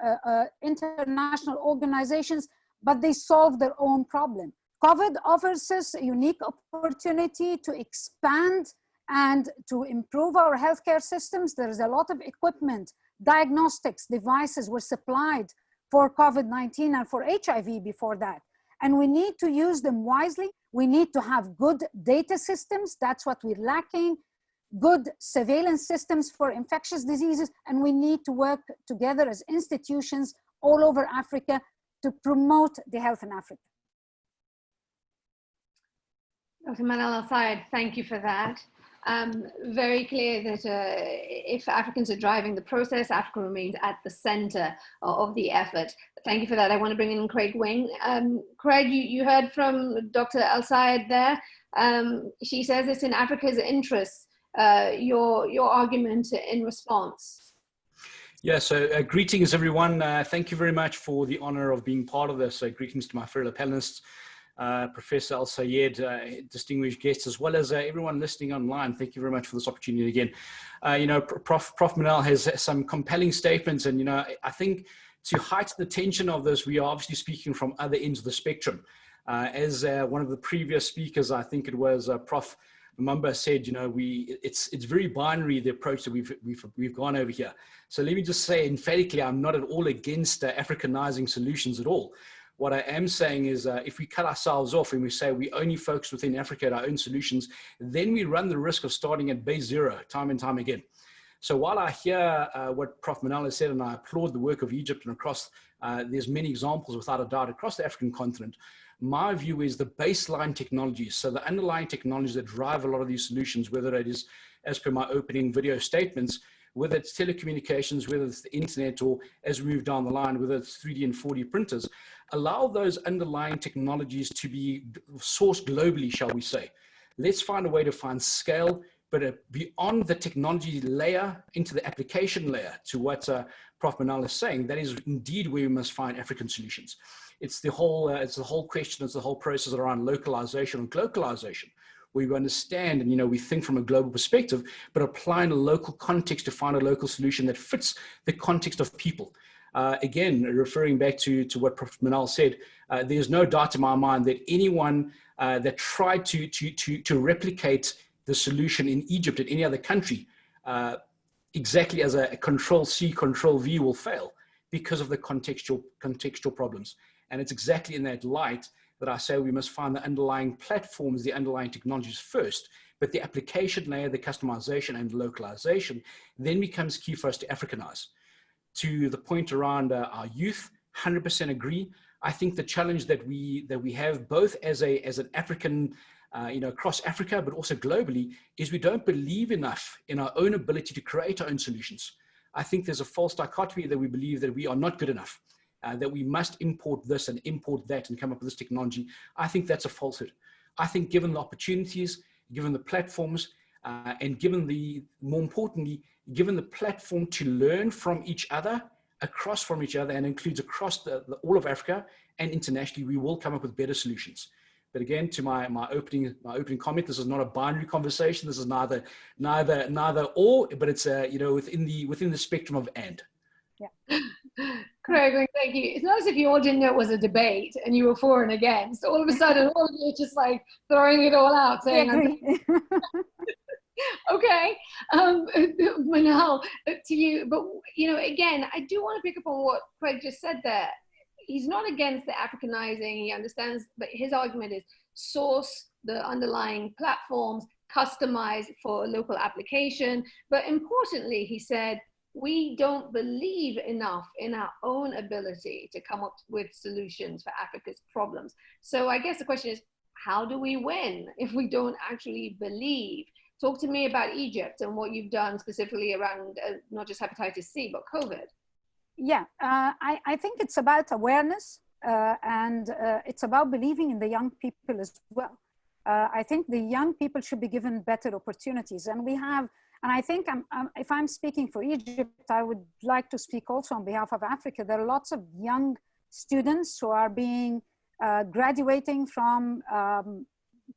H: international organizations, but they solved their own problem. COVID offers us a unique opportunity to expand and to improve our healthcare systems. There's a lot of equipment, diagnostics, devices were supplied for COVID-19 and for HIV before that. And we need to use them wisely. We need to have good data systems. That's what we're lacking. Good surveillance systems for infectious diseases. And we need to work together as institutions all over Africa to promote the health in Africa.
D: Dr. Manal Al-Sayed, thank you for that. Very clear that if Africans are driving the process, Africa remains at the center of the effort. Thank you for that. I want to bring in Craig Wing. Craig, you heard from Dr. Al-Sayed there. She says it's in Africa's interest. Your argument in response.
J: Yeah, so greetings everyone. Thank you very much for the honor of being part of this. Greetings to my fellow panelists. Professor Al-Sayed, distinguished guests, as well as everyone listening online. Thank you very much for this opportunity again. Prof Manal has some compelling statements, and I think to heighten the tension of this, we are obviously speaking from other ends of the spectrum. As one of the previous speakers, I think it was Prof Mamba said, it's very binary, the approach that we've gone over here. So let me just say emphatically, I'm not at all against Africanizing solutions at all. What I am saying is if we cut ourselves off and we say we only focus within Africa at our own solutions, then we run the risk of starting at base zero time and time again. So while I hear what Prof Manal has said, and I applaud the work of Egypt and across, there's many examples without a doubt across the African continent, my view is the baseline technologies, so the underlying technologies that drive a lot of these solutions, whether it is, as per my opening video statements, whether it's telecommunications, whether it's the internet, or as we move down the line, whether it's 3D and 4D printers, allow those underlying technologies to be sourced globally, shall we say. Let's find a way to find scale, but beyond the technology layer into the application layer, to what Prof Manal is saying, that is indeed where we must find African solutions. It's the whole question, it's the whole process around localization and globalization, where we understand and we think from a global perspective, but applying a local context to find a local solution that fits the context of people. Again, referring back to what Prof Manal said, there's no doubt in my mind that anyone that tried to replicate the solution in Egypt and any other country, exactly as a Control-C, Control-V will fail because of the contextual problems. And it's exactly in that light that I say we must find the underlying platforms, the underlying technologies first, but the application layer, the customization and localization then becomes key for us to Africanize. To the point around our youth, 100% agree. I think the challenge that we have both as an African, across Africa, but also globally, is we don't believe enough in our own ability to create our own solutions. I think there's a false dichotomy that we believe that we are not good enough, that we must import this and import that and come up with this technology. I think that's a falsehood. I think given the opportunities, given the platforms, and more importantly, given the platform to learn from each other, across from each other, and includes across all of Africa and internationally, we will come up with better solutions. But again, to my opening comment, this is not a binary conversation. This is neither or, but it's within the spectrum of and.
H: Yeah.
D: Craig, thank you. It's not as if you all didn't know it was a debate and you were for and against. All of a sudden, all of you are just like throwing it all out, saying, okay, Manal, to you. But, you know, again, I do want to pick up on what Craig just said there. He's not against the Africanizing. He understands, but his argument is source the underlying platforms, customize for local application. But importantly, he said, we don't believe enough in our own ability to come up with solutions for Africa's problems. So I guess the question is, how do we win if we don't actually believe? Talk to me about Egypt and what you've done specifically around not just hepatitis C, but COVID.
H: Yeah, I think it's about awareness and it's about believing in the young people as well. I think the young people should be given better opportunities, and we have. And I think if I'm speaking for Egypt, I would like to speak also on behalf of Africa. There are lots of young students who are being graduating from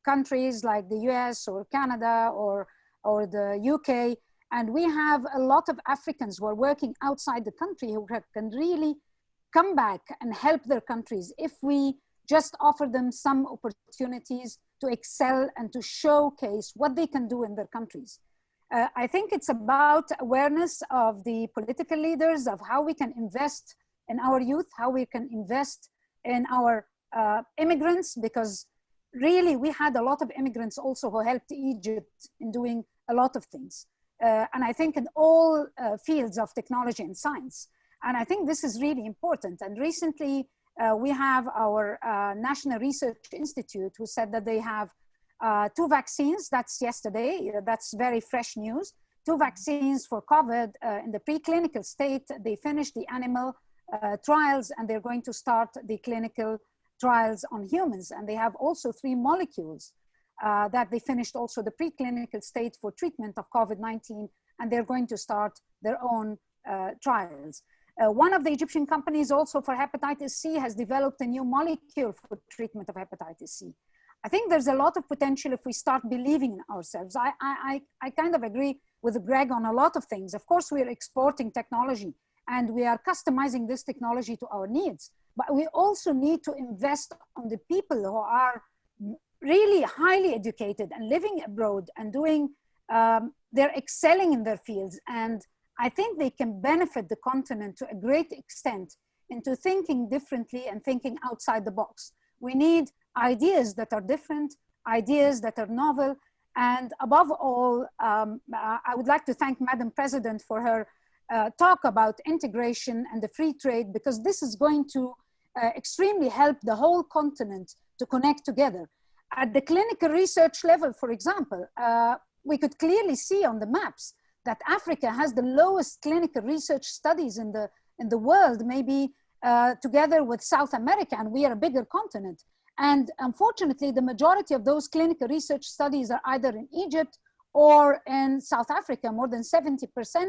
H: countries like the US or Canada or the UK. And we have a lot of Africans who are working outside the country who can really come back and help their countries if we just offer them some opportunities to excel and to showcase what they can do in their countries. I think it's about awareness of the political leaders of how we can invest in our youth, how we can invest in our immigrants, because really we had a lot of immigrants also who helped Egypt in doing a lot of things. And I think in all fields of technology and science. And I think this is really important. And recently we have our National Research Institute who said that they have 2 vaccines, that's yesterday, that's very fresh news. 2 vaccines for COVID in the preclinical state. They finished the animal trials and they're going to start the clinical trials on humans. And they have also 3 molecules that they finished also the preclinical state for treatment of COVID-19, and they're going to start their own trials. One of the Egyptian companies also for hepatitis C has developed a new molecule for treatment of hepatitis C. I think there's a lot of potential if we start believing in ourselves. I kind of agree with Greg on a lot of things. Of course, we're exporting technology and we are customizing this technology to our needs, but we also need to invest on the people who are really highly educated and living abroad and doing, they're excelling in their fields. And I think they can benefit the continent to a great extent into thinking differently and thinking outside the box. We need ideas that are different, ideas that are novel, and above all, I would like to thank Madam President for her talk about integration and the free trade, because this is going to extremely help the whole continent to connect together. At the clinical research level, for example, we could clearly see on the maps that Africa has the lowest clinical research studies in the world, maybe together with South America, and we are a bigger continent. And unfortunately, the majority of those clinical research studies are either in Egypt or in South Africa, more than 70%,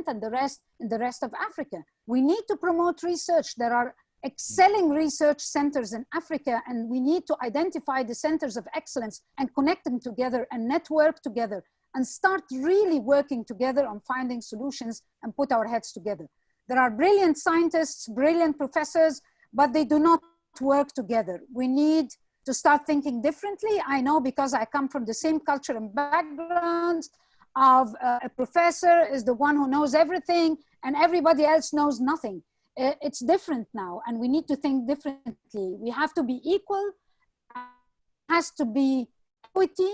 H: and the rest in the rest of Africa. We need to promote research. There are excelling research centers in Africa, and we need to identify the centers of excellence and connect them together and network together and start really working together on finding solutions and put our heads together. There are brilliant scientists, brilliant professors, but they do not work together. We need to start thinking differently. I know because I come from the same culture and background of a professor is the one who knows everything and everybody else knows nothing. It's different now, and we need to think differently. We have to be equal, has to be equity,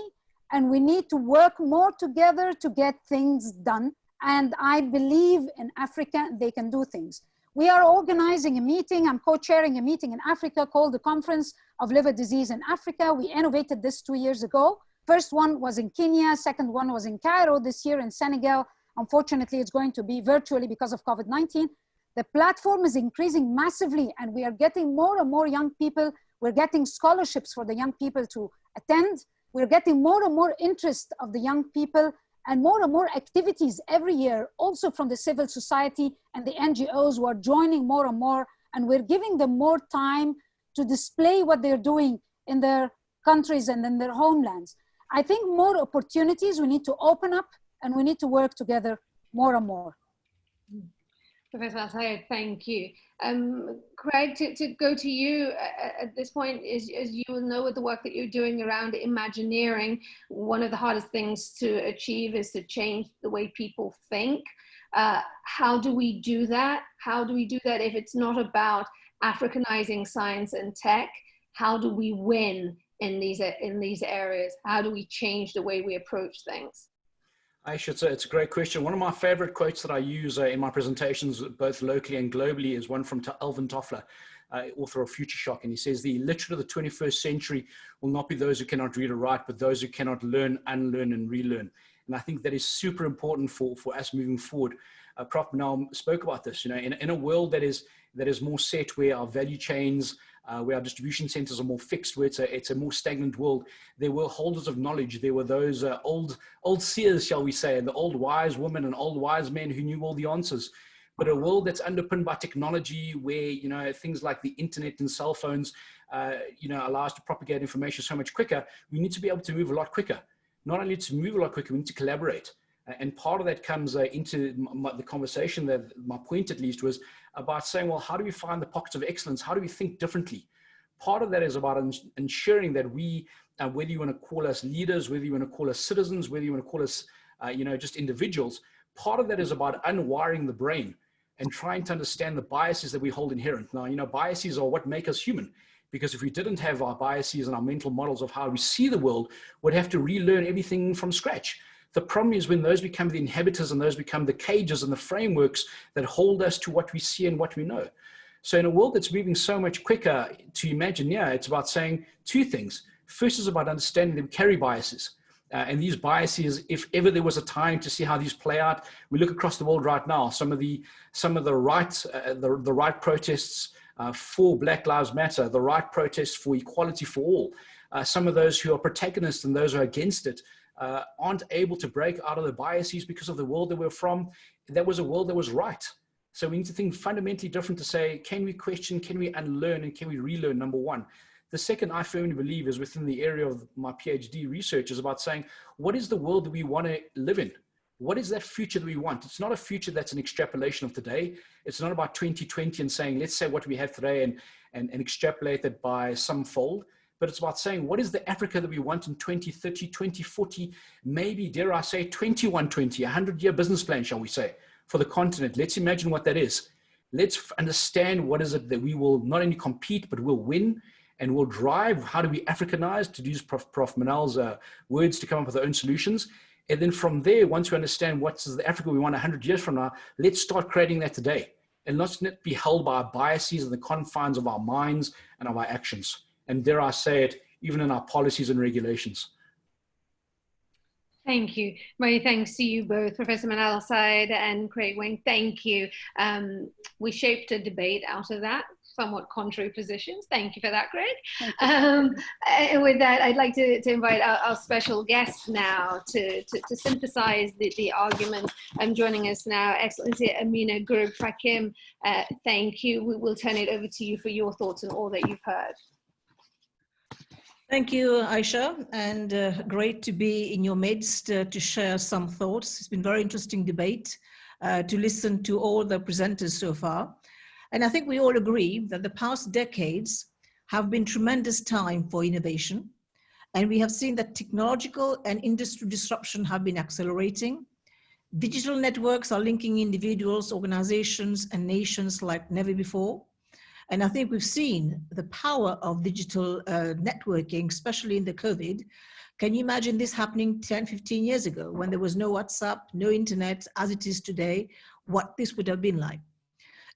H: and we need to work more together to get things done. And I believe in Africa, they can do things. We are organizing a meeting, I'm co-chairing a meeting in Africa called the Conference of Liver Disease in Africa. We innovated this 2 years ago. First one was in Kenya, second one was in Cairo this year in Senegal. Unfortunately, it's going to be virtually because of COVID-19. The platform is increasing massively and we are getting more and more young people. We're getting scholarships for the young people to attend. We're getting more and more interest of the young people and more activities every year, also from the civil society and the NGOs who are joining more and more, and we're giving them more time to display what they're doing in their countries and in their homelands. I think more opportunities, we need to open up and we need to work together more and more.
D: Professor Al-Sayed, thank you. Craig, to go to you at this point, as you will know with the work that you're doing around Imagineering, one of the hardest things to achieve is to change the way people think. How do we do that? How do we do that if it's not about Africanizing science and tech? How do we win in these areas? How do we change the way we approach things?
J: I should say it's a great question. One of my favorite quotes that I use in my presentations, both locally and globally, is one from Alvin Toffler, author of Future Shock. And he says, the illiterate of the 21st century will not be those who cannot read or write, but those who cannot learn, unlearn, and relearn. And I think that is super important for us moving forward. Prof. Manal spoke about this, you know, in a world that is more set, where our value chains, where our distribution centers are more fixed, where it's a more stagnant world. There were holders of knowledge. There were those old seers, shall we say, and the old wise women and old wise men who knew all the answers. But a world that's underpinned by technology, where, you know, things like the internet and cell phones, you know, allow us to propagate information so much quicker. We need to be able to move a lot quicker. Not only to move a lot quicker, we need to collaborate. And part of that comes into the conversation, that my point at least was about saying, well, how do we find the pockets of excellence? How do we think differently? Part of that is about ensuring that we, whether you want to call us leaders, whether you want to call us citizens, whether you want to call us, you know, just individuals, part of that is about unwiring the brain and trying to understand the biases that we hold inherent. Now, you know, biases are what make us human. Because if we didn't have our biases and our mental models of how we see the world, we'd have to relearn everything from scratch. The problem is when those become the inhibitors and those become the cages and the frameworks that hold us to what we see and what we know. So in a world that's moving so much quicker to imagine, yeah, it's about saying two things. First is about understanding that we carry biases. And these biases, if ever there was a time to see how these play out, we look across the world right now. Some of the right protests for Black Lives Matter, the right protests for equality for all. Some of those who are protagonists and those who are against it aren't able to break out of the biases because of the world that we're from. That was a world that was right. So we need to think fundamentally different to say, can we question, can we unlearn, and can we relearn, number one. The second, I firmly believe, is within the area of my PhD research, is about saying, what is the world that we want to live in? What is that future that we want? It's not a future that's an extrapolation of today. It's not about 2020 and saying, let's say what we have today and extrapolate it by some fold. But it's about saying, what is the Africa that we want in 2030, 2040, maybe, dare I say, 2120, a 100-year business plan, shall we say, for the continent. Let's imagine what that is. Let's understand what is it that we will not only compete, but will win and will drive. How do we Africanize, to use Prof. Manal's words, to come up with our own solutions. And then from there, once we understand what's the Africa we want 100 years from now, let's start creating that today. And let's not be held by our biases and the confines of our minds and of our actions. And dare I say it, even in our policies and regulations.
D: Thank you. Many thanks to you both, Professor Manal Al-Sayed and Craig Wing. Thank you. We shaped a debate out of that, somewhat contrary positions. Thank you for that, Craig. And with that, I'd like to invite our special guest now to synthesize the argument. Joining us now, Excellency Amina Gurb Fakim. Thank you. We will turn it over to you for your thoughts on all that you've heard.
K: Thank you, Aisha, and great to be in your midst to share some thoughts. It's been a very interesting debate to listen to all the presenters so far. And I think we all agree that the past decades have been tremendous time for innovation. And we have seen that technological and industry disruption have been accelerating. Digital networks are linking individuals, organizations, and nations like never before. And I think we've seen the power of digital networking, especially in the COVID. Can you imagine this happening 10, 15 years ago when there was no WhatsApp, no internet as it is today, what this would have been like?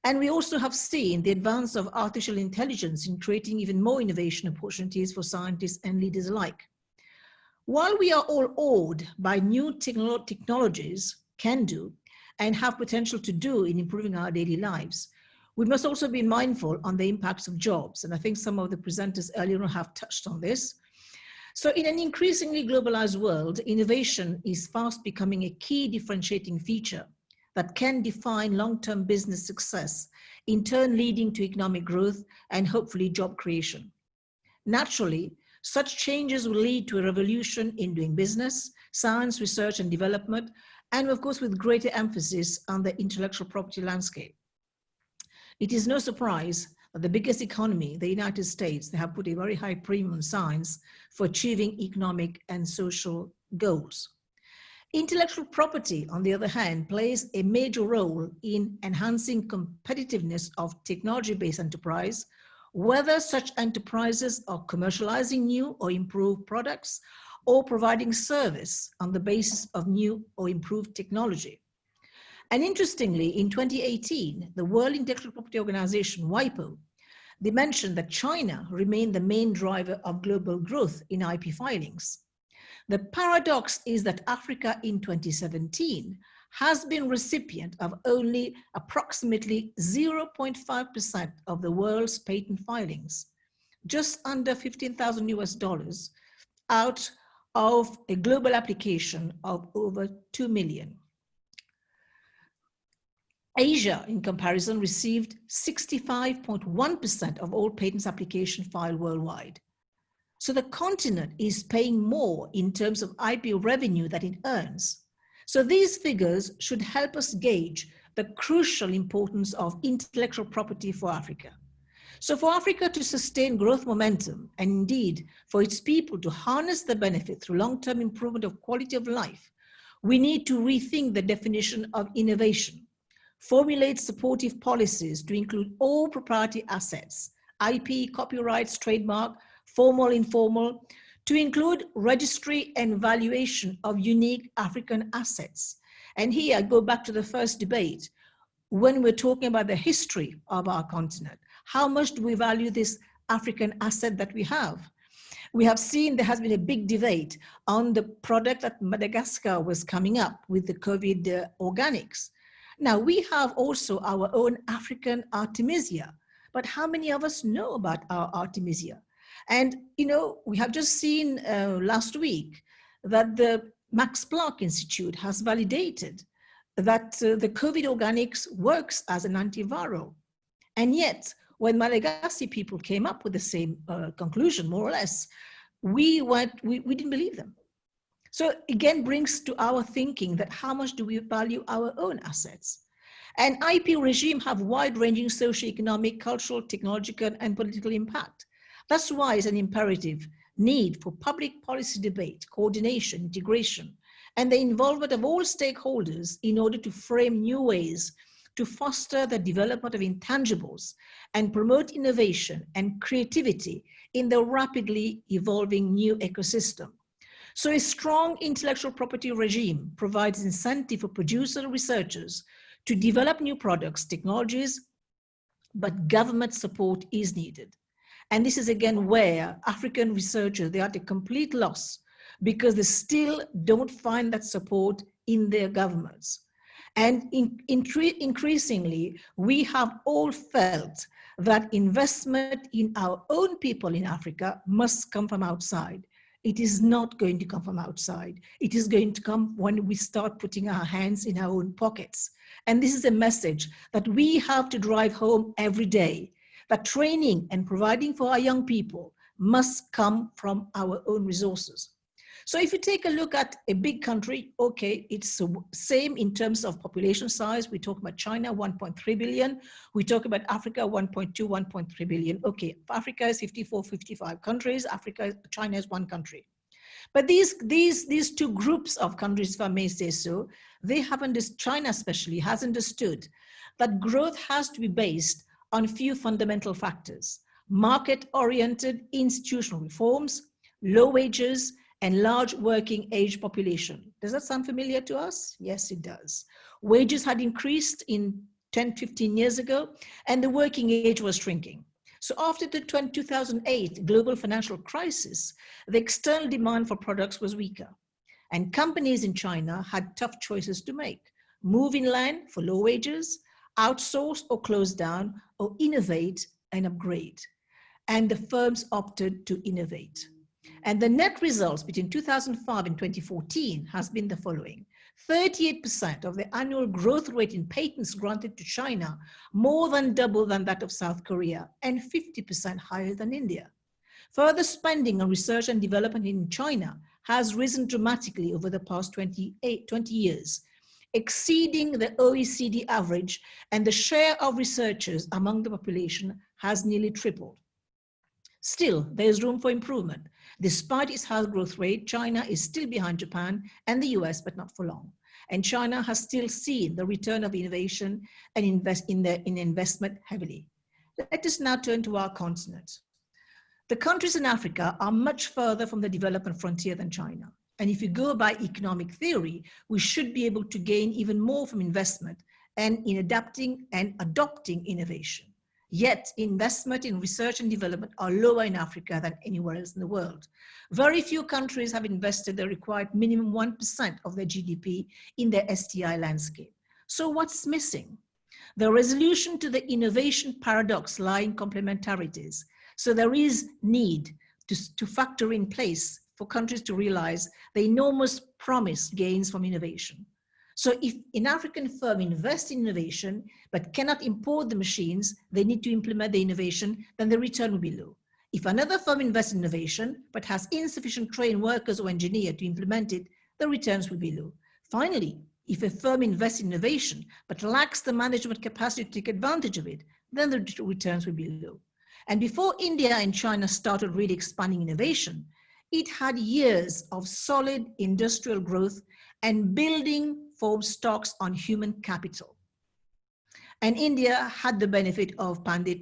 K: And we also have seen the advance of artificial intelligence in creating even more innovation opportunities for scientists and leaders alike. While we are all awed by new technologies can do and have potential to do in improving our daily lives, we must also be mindful on the impacts of jobs. And I think some of the presenters earlier on have touched on this. So in an increasingly globalized world, innovation is fast becoming a key differentiating feature that can define long-term business success, in turn leading to economic growth and hopefully job creation. Naturally, such changes will lead to a revolution in doing business, science, research and development, and of course with greater emphasis on the intellectual property landscape. It is no surprise that the biggest economy, the United States, they have put a very high premium on science for achieving economic and social goals. Intellectual property, on the other hand, plays a major role in enhancing competitiveness of technology-based enterprise, whether such enterprises are commercializing new or improved products or providing service on the basis of new or improved technology. And interestingly, in 2018, the World Intellectual Property Organization, WIPO, they mentioned that China remained the main driver of global growth in IP filings. The paradox is that Africa in 2017 has been recipient of only approximately 0.5% of the world's patent filings, just under $15,000 US out of a global application of over 2 million. Asia, in comparison, received 65.1% of all patents applications filed worldwide. So the continent is paying more in terms of IP revenue that it earns. So these figures should help us gauge the crucial importance of intellectual property for Africa. So for Africa to sustain growth momentum, and indeed for its people to harness the benefit through long-term improvement of quality of life, we need to rethink the definition of innovation, formulate supportive policies to include all proprietary assets, IP, copyrights, trademark, formal, informal, to include registry and valuation of unique African assets. And here I go back to the first debate. When we're talking about the history of our continent, how much do we value this African asset that we have? We have seen there has been a big debate on the product that Madagascar was coming up with the COVID organics. Now we have also our own African Artemisia, but how many of us know about our Artemisia? And, you know, we have just seen last week that the Max Planck Institute has validated that the COVID organics works as an antiviral. And yet, when Malagasy people came up with the same conclusion, more or less, we didn't believe them. So again, brings to our thinking that how much do we value our own assets? And IP regime have wide-ranging socioeconomic, cultural, technological, and political impact. That's why it's an imperative need for public policy debate, coordination, integration, and the involvement of all stakeholders in order to frame new ways to foster the development of intangibles and promote innovation and creativity in the rapidly evolving new ecosystem. So a strong intellectual property regime provides incentive for producers and researchers to develop new products, technologies, but government support is needed. And this is again where African researchers, they are at a complete loss because they still don't find that support in their governments. And increasingly, we have all felt that investment in our own people in Africa must come from outside. It is not going to come from outside. It is going to come when we start putting our hands in our own pockets. And this is a message that we have to drive home every day, that training and providing for our young people must come from our own resources. So if you take a look at a big country, okay, it's the same in terms of population size. We talk about China, 1.3 billion. We talk about Africa, 1.2, 1.3 billion. Okay, Africa is 54, 55 countries. China is one country. But these two groups of countries, if I may say so, China especially has understood that growth has to be based on a few fundamental factors: market-oriented institutional reforms, low wages, and large working age population. Does that sound familiar to us? Yes, it does. Wages had increased in 10, 15 years ago, and the working age was shrinking. So after the 2008 global financial crisis, the external demand for products was weaker. And companies in China had tough choices to make: move inland for low wages, outsource or close down, or innovate and upgrade. And the firms opted to innovate. And the net results between 2005 and 2014 has been the following: 38% of the annual growth rate in patents granted to China, more than double than that of South Korea, and 50% higher than India. Further spending on research and development in China has risen dramatically over the past 20 years. exceeding the OECD average, and the share of researchers among the population has nearly tripled. Still, there is room for improvement. Despite its high growth rate, China is still behind Japan and the US, but not for long. And China has still seen the return of innovation and investment heavily. Let us now turn to our continent. The countries in Africa are much further from the development frontier than China. And if you go by economic theory, we should be able to gain even more from investment and in adapting and adopting innovation. Yet investment in research and development are lower in Africa than anywhere else in the world. Very few countries have invested the required minimum 1% of their GDP in their STI landscape. So what's missing? The resolution to the innovation paradox lies in complementarities. So there is need to factor in place for countries to realize the enormous promised gains from innovation. So if an African firm invests in innovation, but cannot import the machines they need to implement the innovation, then the return will be low. If another firm invests in innovation, but has insufficient trained workers or engineers to implement it, the returns will be low. Finally, if a firm invests in innovation, but lacks the management capacity to take advantage of it, then the returns will be low. And before India and China started really expanding innovation, it had years of solid industrial growth and building firm stocks on human capital. And India had the benefit of Pandit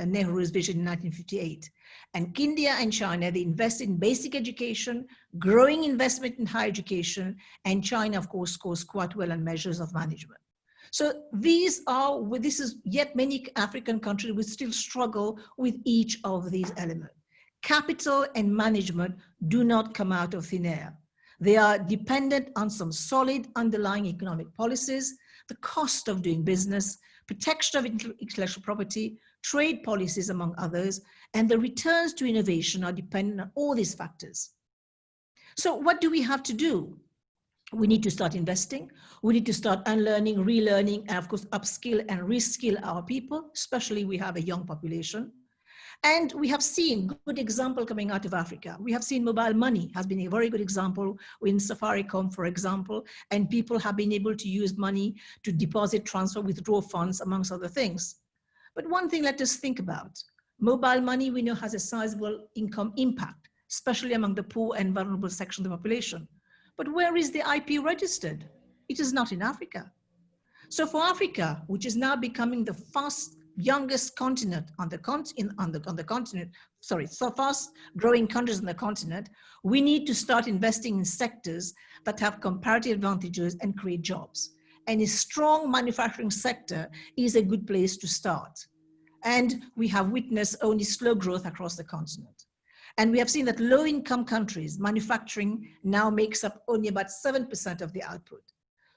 K: Nehru's vision in 1958. And India and China, they invested in basic education, growing investment in higher education, and China, of course, scores quite well on measures of management. So this is yet many African countries will still struggle with each of these elements. Capital and management do not come out of thin air. They are dependent on some solid underlying economic policies, the cost of doing business, protection of intellectual property, trade policies, among others, and the returns to innovation are dependent on all these factors. So what do we have to do? We need to start investing. We need to start unlearning, relearning, and of course, upskill and reskill our people, especially we have a young population. And we have seen good example coming out of Africa. We have seen mobile money has been a very good example in Safaricom, for example, and people have been able to use money to deposit, transfer, withdraw funds, amongst other things. But one thing let us think about. Mobile money we know has a sizable income impact, especially among the poor and vulnerable section of the population. But where is the IP registered? It is not in Africa. So for Africa, which is now becoming the youngest continent on the continent, so fast growing countries on the continent, we need to start investing in sectors that have comparative advantages and create jobs. And a strong manufacturing sector is a good place to start. And we have witnessed only slow growth across the continent. And we have seen that low-income countries, manufacturing now makes up only about 7% of the output.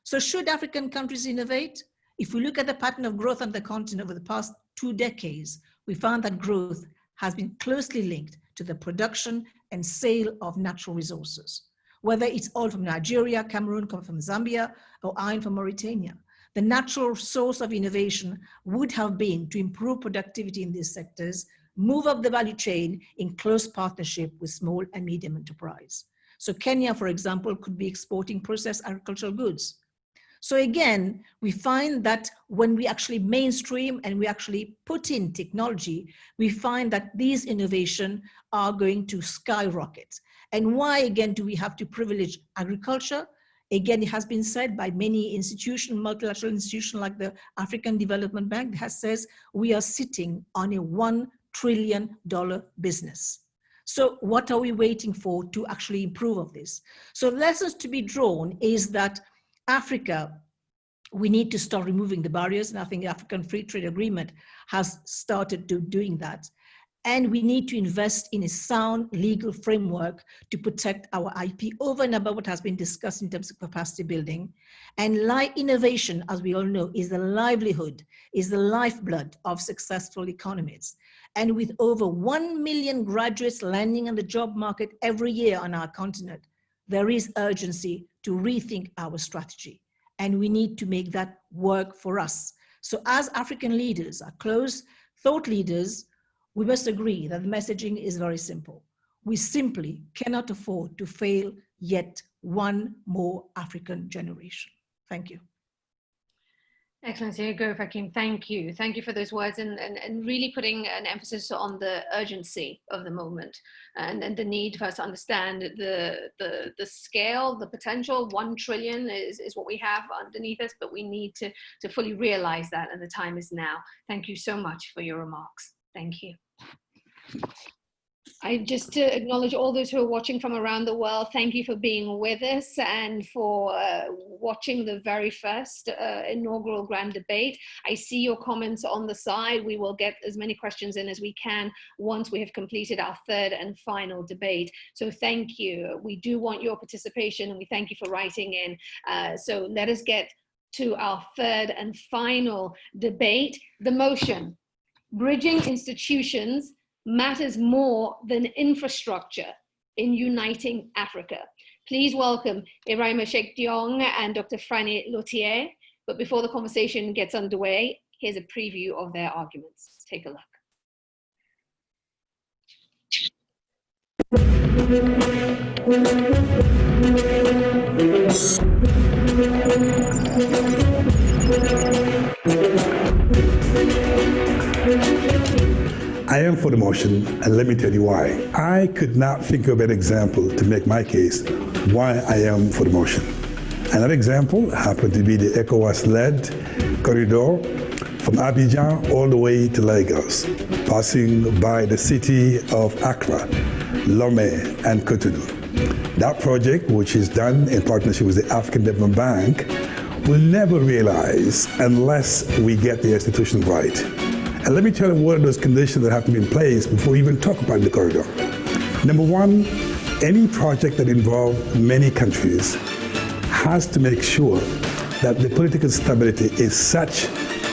K: So should African countries innovate? If we look at the pattern of growth on the continent over the past 2 decades, we found that growth has been closely linked to the production and sale of natural resources, whether it's oil from Nigeria, Cameroon, from Zambia, or iron from Mauritania. The natural source of innovation would have been to improve productivity in these sectors, move up the value chain in close partnership with small and medium enterprise. So Kenya, for example, could be exporting processed agricultural goods. So again, we find that when we actually mainstream and we actually put in technology, we find that these innovations are going to skyrocket. And why, again, do we have to privilege agriculture? Again, it has been said by many institutions, multilateral institutions like the African Development Bank has says we are sitting on a $1 trillion business. So what are we waiting for to actually improve of this? So lessons to be drawn is that Africa, we need to start removing the barriers, and I think the African Free Trade Agreement has started doing that. And we need to invest in a sound legal framework to protect our IP over and above what has been discussed in terms of capacity building. And innovation, as we all know, is the livelihood, is the lifeblood of successful economies. And with over 1 million graduates landing on the job market every year on our continent, there is urgency to rethink our strategy. And we need to make that work for us. So as African leaders, our close thought leaders, we must agree that the messaging is very simple. We simply cannot afford to fail yet one more African generation. Thank you.
D: Excellent. Here you go, Fakim. Thank you. Thank you for those words and really putting an emphasis on the urgency of the moment and the need for us to understand the scale, the potential. 1 trillion is what we have underneath us, but we need to fully realize that, and the time is now. Thank you so much for your remarks. Thank you. I just to acknowledge all those who are watching from around the world. Thank you for being with us and for watching the very first inaugural grand debate. I see your comments on the side. We will get as many questions in as we can once we have completed our third and final debate. So thank you. We do want your participation, and we thank you for writing in. So let us get to our third and final debate. The motion, bridging institutions matters more than infrastructure in uniting Africa. Please welcome Ibrahima Sheikh Diong and Dr. Franny Lothier. But before the conversation gets underway, here's a preview of their arguments. Take a look.
L: I am for the motion, and let me tell you why. I could not think of an example to make my case why I am for the motion. Another example happened to be the ECOWAS-led corridor from Abidjan all the way to Lagos, passing by the city of Accra, Lomé, and Cotonou. That project, which is done in partnership with the African Development Bank, will never realize unless we get the institution right. And let me tell you what are those conditions that have to be in place before we even talk about the corridor. Number one, any project that involves many countries has to make sure that the political stability is such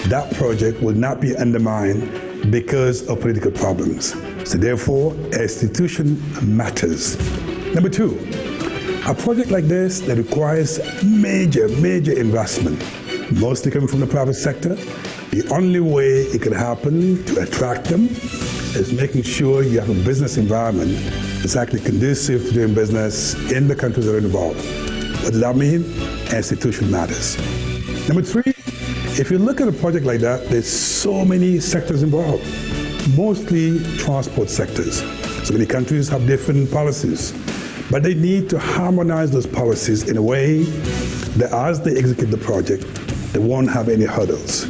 L: that project will not be undermined because of political problems. So therefore, institution matters. Number two, a project like this that requires major investment, mostly coming from the private sector, the only way it can happen to attract them is making sure you have a business environment that's actually conducive to doing business in the countries that are involved. What does that mean? Institution matters. Number three, if you look at a project like that, there's so many sectors involved, mostly transport sectors. So many countries have different policies, but they need to harmonize those policies in a way that as they execute the project, they won't have any hurdles.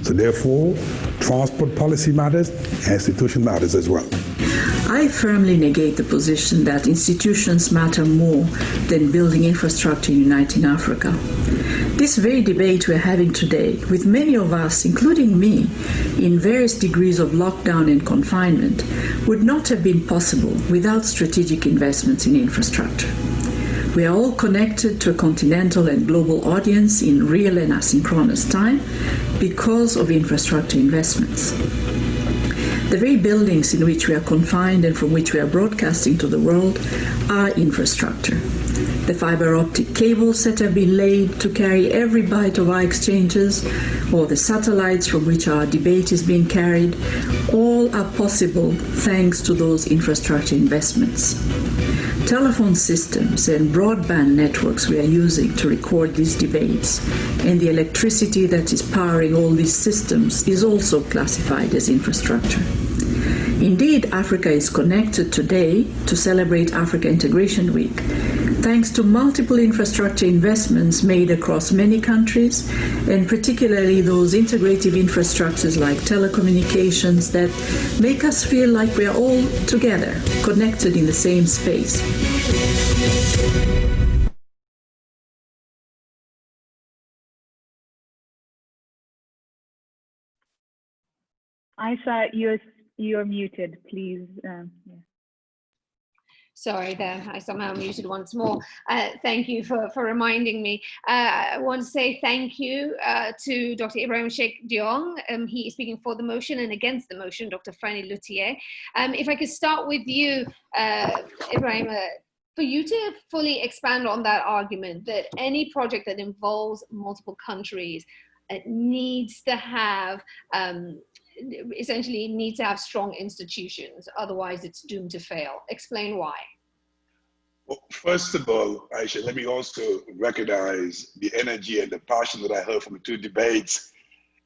L: So therefore, transport policy matters, institution matters as well.
M: I firmly negate the position that institutions matter more than building infrastructure uniting Africa. This very debate we're having today, with many of us, including me, in various degrees of lockdown and confinement, would not have been possible without strategic investments in infrastructure. We are all connected to a continental and global audience in real and asynchronous time because of infrastructure investments. The very buildings in which we are confined and from which we are broadcasting to the world are infrastructure. The fiber optic cables that have been laid to carry every byte of our exchanges, or the satellites from which our debate is being carried, all are possible thanks to those infrastructure investments. Telephone systems and broadband networks we are using to record these debates, and the electricity that is powering all these systems is also classified as infrastructure. Indeed, Africa is connected today to celebrate Africa Integration Week, thanks to multiple infrastructure investments made across many countries, and particularly those integrative infrastructures like telecommunications that make us feel like we are all together, connected in the same space.
C: Aisha, you're muted, please. Yeah.
D: Sorry there, I somehow muted once more. Thank you for reminding me. I want to say thank you to Dr. Ibrahima Sheikh Diong. He is speaking for the motion, and against the motion, Dr. Franny Lothier. If I could start with you, Ibrahima, for you to fully expand on that argument that any project that involves multiple countries needs to have essentially needs to have strong institutions, otherwise it's doomed to fail. Explain why.
N: Well, first of all, Aisha, let me also recognize the energy and the passion that I heard from the two debates.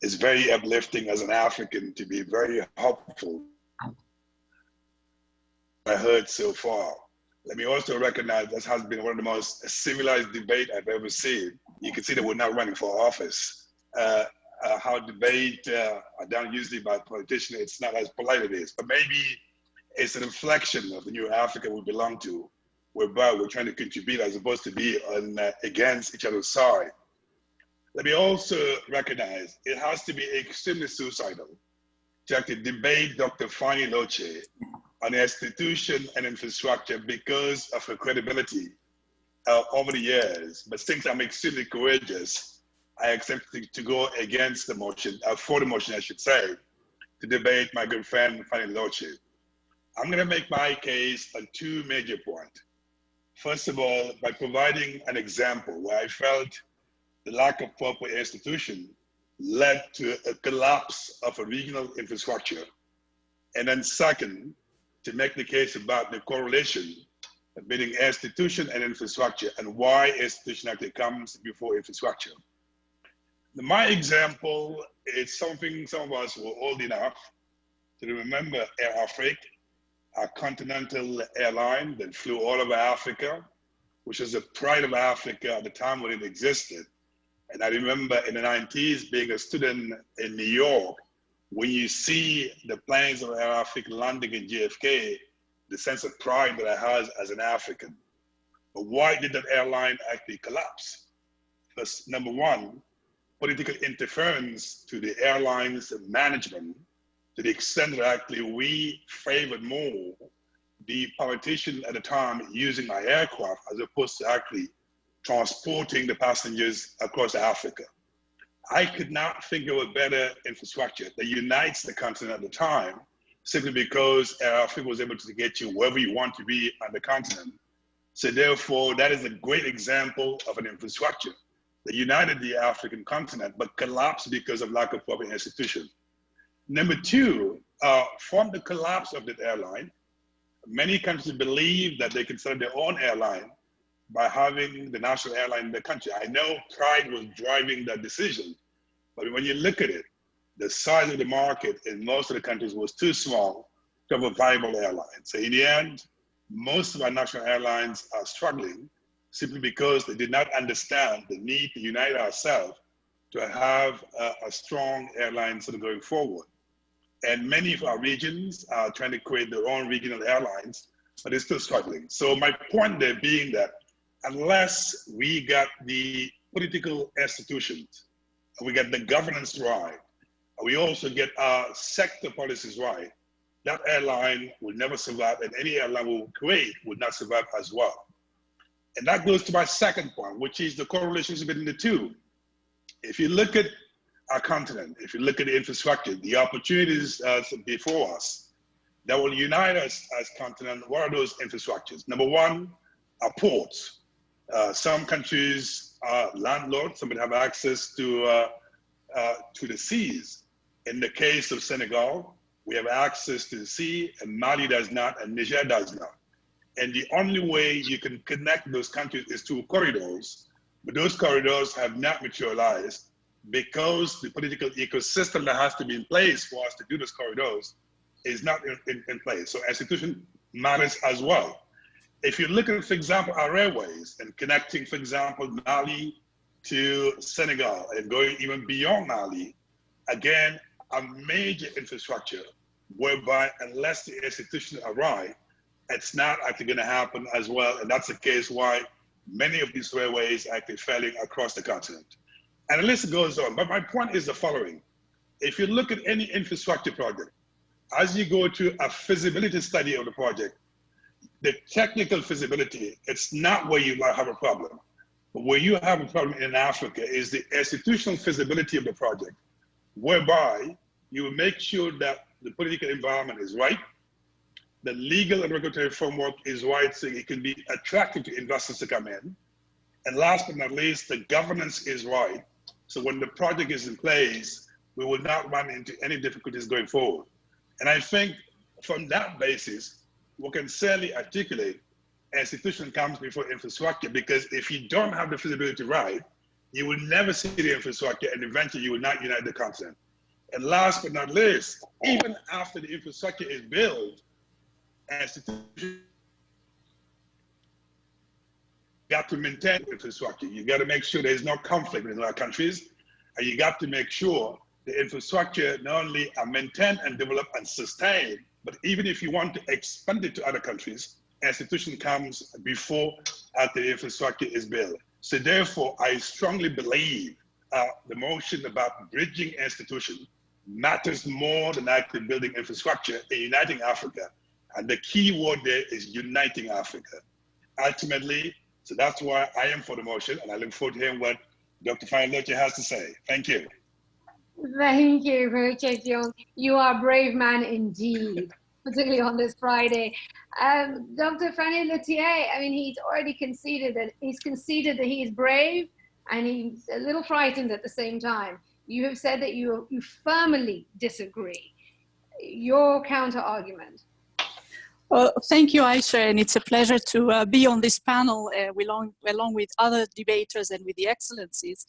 N: It's very uplifting as an African to be very hopeful. I heard so far. Let me also recognize this has been one of the most civilized debates I've ever seen. You can see that we're not running for office. How debate are done usually by politicians, it's not as polite as it is, but maybe it's an reflection of the new Africa we belong to, whereby we're trying to contribute as opposed to be on against each other's side. Let me also recognize it has to be extremely suicidal to actually debate Dr. Fanny Loche on the institution and infrastructure because of her credibility over the years. But since I'm extremely courageous, I accepted to go against the motion, for the motion, I should say, to debate my good friend Fanny Loche. I'm going to make my case on two major points. First of all, by providing an example where I felt the lack of proper institution led to a collapse of a regional infrastructure. And then second, to make the case about the correlation between institution and infrastructure and why institution actually comes before infrastructure. My example is something some of us were old enough to remember Air Africa, a continental airline that flew all over Africa, which was the pride of Africa at the time when it existed. And I remember in the 90s being a student in New York, when you see the planes of Air Africa landing in JFK, the sense of pride that I had as an African. But why did that airline actually collapse? Because number one, political interference to the airline's management, to the extent that actually we favored more the politician at the time using my aircraft as opposed to actually transporting the passengers across Africa. I could not think of a better infrastructure that unites the continent at the time, simply because Air Africa was able to get you wherever you want to be on the continent. So therefore, that is a great example of an infrastructure that united the African continent, but collapsed because of lack of proper institution. Number two, from the collapse of the airline, many countries believe that they can start their own airline by having the national airline in the country. I know pride was driving that decision, but when you look at it, the size of the market in most of the countries was too small to have a viable airline. So in the end, most of our national airlines are struggling simply because they did not understand the need to unite ourselves to have a strong airline sort of going forward. And many of our regions are trying to create their own regional airlines, but they're still struggling. So my point there being that unless we got the political institutions, and we get the governance right, and we also get our sector policies right, that airline will never survive, and any airline we will create will not survive as well. And that goes to my second point, which is the correlations between the two. If you look at our continent, if you look at the infrastructure, the opportunities before us that will unite us as continent, what are those infrastructures? Number one, our ports. Some countries are landlocked, some have access to the seas. In the case of Senegal, we have access to the sea, and Mali does not, and Niger does not. And the only way you can connect those countries is through corridors, but those corridors have not materialized because the political ecosystem that has to be in place for us to do those corridors is not in place. So institution matters as well. If you look at, for example, our railways and connecting, for example, Mali to Senegal and going even beyond Mali, again, a major infrastructure whereby unless the institutions arrive, it's not actually going to happen as well. And that's the case why many of these railways are actually failing across the continent. And the list goes on. But my point is the following. If you look at any infrastructure project, as you go to a feasibility study of the project, the technical feasibility, it's not where you have a problem. But where you have a problem in Africa is the institutional feasibility of the project, whereby you will make sure that the political environment is right, the legal and regulatory framework is right so it can be attractive to investors to come in. And last but not least, the governance is right. So when the project is in place, we will not run into any difficulties going forward. And I think from that basis, we can certainly articulate institution comes before infrastructure, because if you don't have the feasibility right, you will never see the infrastructure, and eventually you will not unite the continent. And last but not least, even after the infrastructure is built, institutions got to maintain infrastructure. You got to make sure there's no conflict within our countries, and you got to make sure the infrastructure not only are maintained and developed and sustained, but even if you want to expand it to other countries, institution comes before after the infrastructure is built. So therefore, I strongly believe the motion about bridging institutions matters more than actually building infrastructure and uniting Africa. And the key word there is uniting Africa. Ultimately, so that's why I am for the motion, and I look forward to hearing what Dr. Fine-Leche has to say. Thank you.
D: Thank you, Richard Young. You are a brave man indeed, particularly on this Friday. Dr. Fine-Leche, I mean, he's already conceded that he is brave, and he's a little frightened at the same time. You have said that you firmly disagree. Your counter argument.
O: Well, thank you, Aisha, and it's a pleasure to be on this panel along with other debaters and with the excellencies.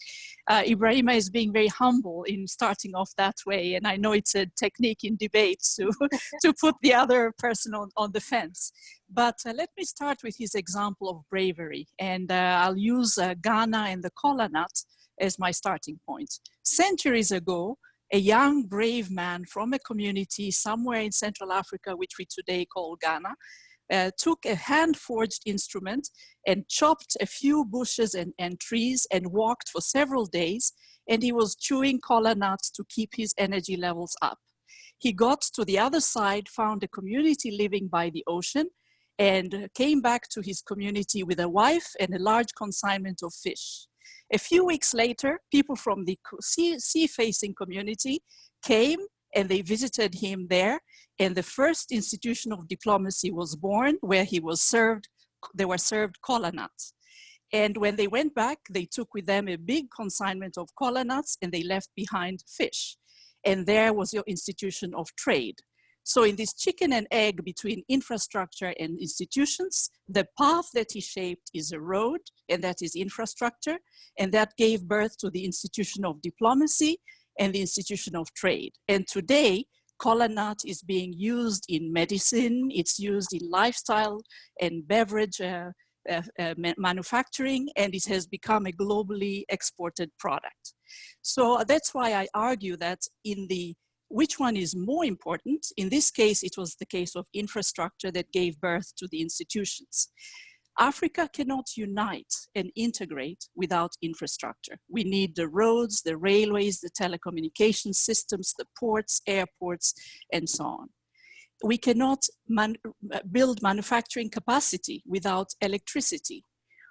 O: Ibrahima is being very humble in starting off that way, and I know it's a technique in debates to put the other person on the fence. But let me start with his example of bravery, and I'll use Ghana and the kola nut as my starting point. Centuries ago, a young, brave man from a community somewhere in Central Africa, which we today call Ghana, took a hand-forged instrument and chopped a few bushes and trees and walked for several days, and he was chewing kola nuts to keep his energy levels up. He got to the other side, found a community living by the ocean, and came back to his community with a wife and a large consignment of fish. A few weeks later, people from the sea-facing community came and they visited him there, and the first institution of diplomacy was born, where they were served kola nuts. And when they went back, they took with them a big consignment of kola nuts, and they left behind fish. And there was your institution of trade. So in this chicken and egg between infrastructure and institutions, the path that he shaped is a road, and that is infrastructure, and that gave birth to the institution of diplomacy and the institution of trade. And today, kola nut is being used in medicine, it's used in lifestyle and beverage manufacturing, and it has become a globally exported product. So that's why I argue that which one is more important? In this case, it was the case of infrastructure that gave birth to the institutions. Africa cannot unite and integrate without infrastructure. We need the roads, the railways, the telecommunication systems, the ports, airports, and so on. We cannot build manufacturing capacity without electricity.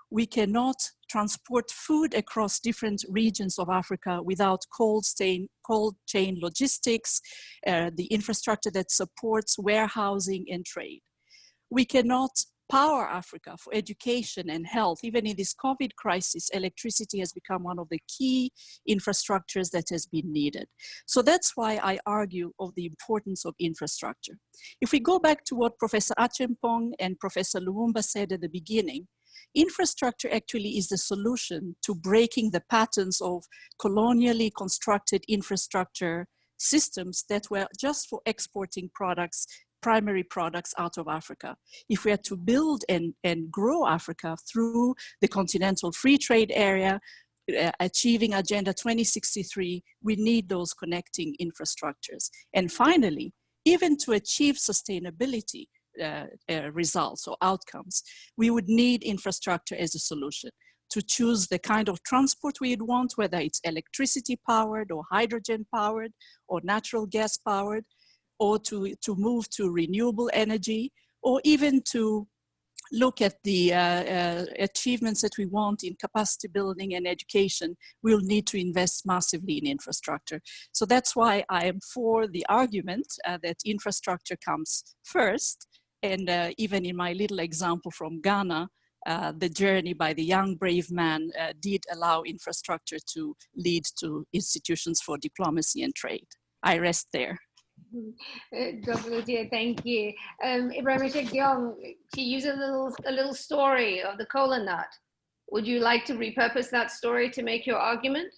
O: We cannot transport food across different regions of Africa without cold chain logistics, the infrastructure that supports warehousing and trade. We cannot power Africa for education and health. Even in this COVID crisis, electricity has become one of the key infrastructures that has been needed. So that's why I argue of the importance of infrastructure. If we go back to what Professor Achempong and Professor Lumumba said at the beginning, infrastructure actually is the solution to breaking the patterns of colonially constructed infrastructure systems that were just for exporting products, primary products out of Africa. If we are to build and grow Africa through the continental free trade area, achieving Agenda 2063, we need those connecting infrastructures. And finally, even to achieve sustainability, results or outcomes, we would need infrastructure as a solution to choose the kind of transport we'd want, whether it's electricity powered or hydrogen powered or natural gas powered, or to move to renewable energy, or even to look at the achievements that we want in capacity building and education. We'll need to invest massively in infrastructure. So that's why I am for the argument that infrastructure comes first. And even in my little example from Ghana, the journey by the young, brave man did allow infrastructure to lead to institutions for diplomacy and trade. I rest there.
D: Dr. Lutia, thank you. Ibrahima Sheikh Diong, to use a little story of the kola nut. Would you like to repurpose that story to make your argument?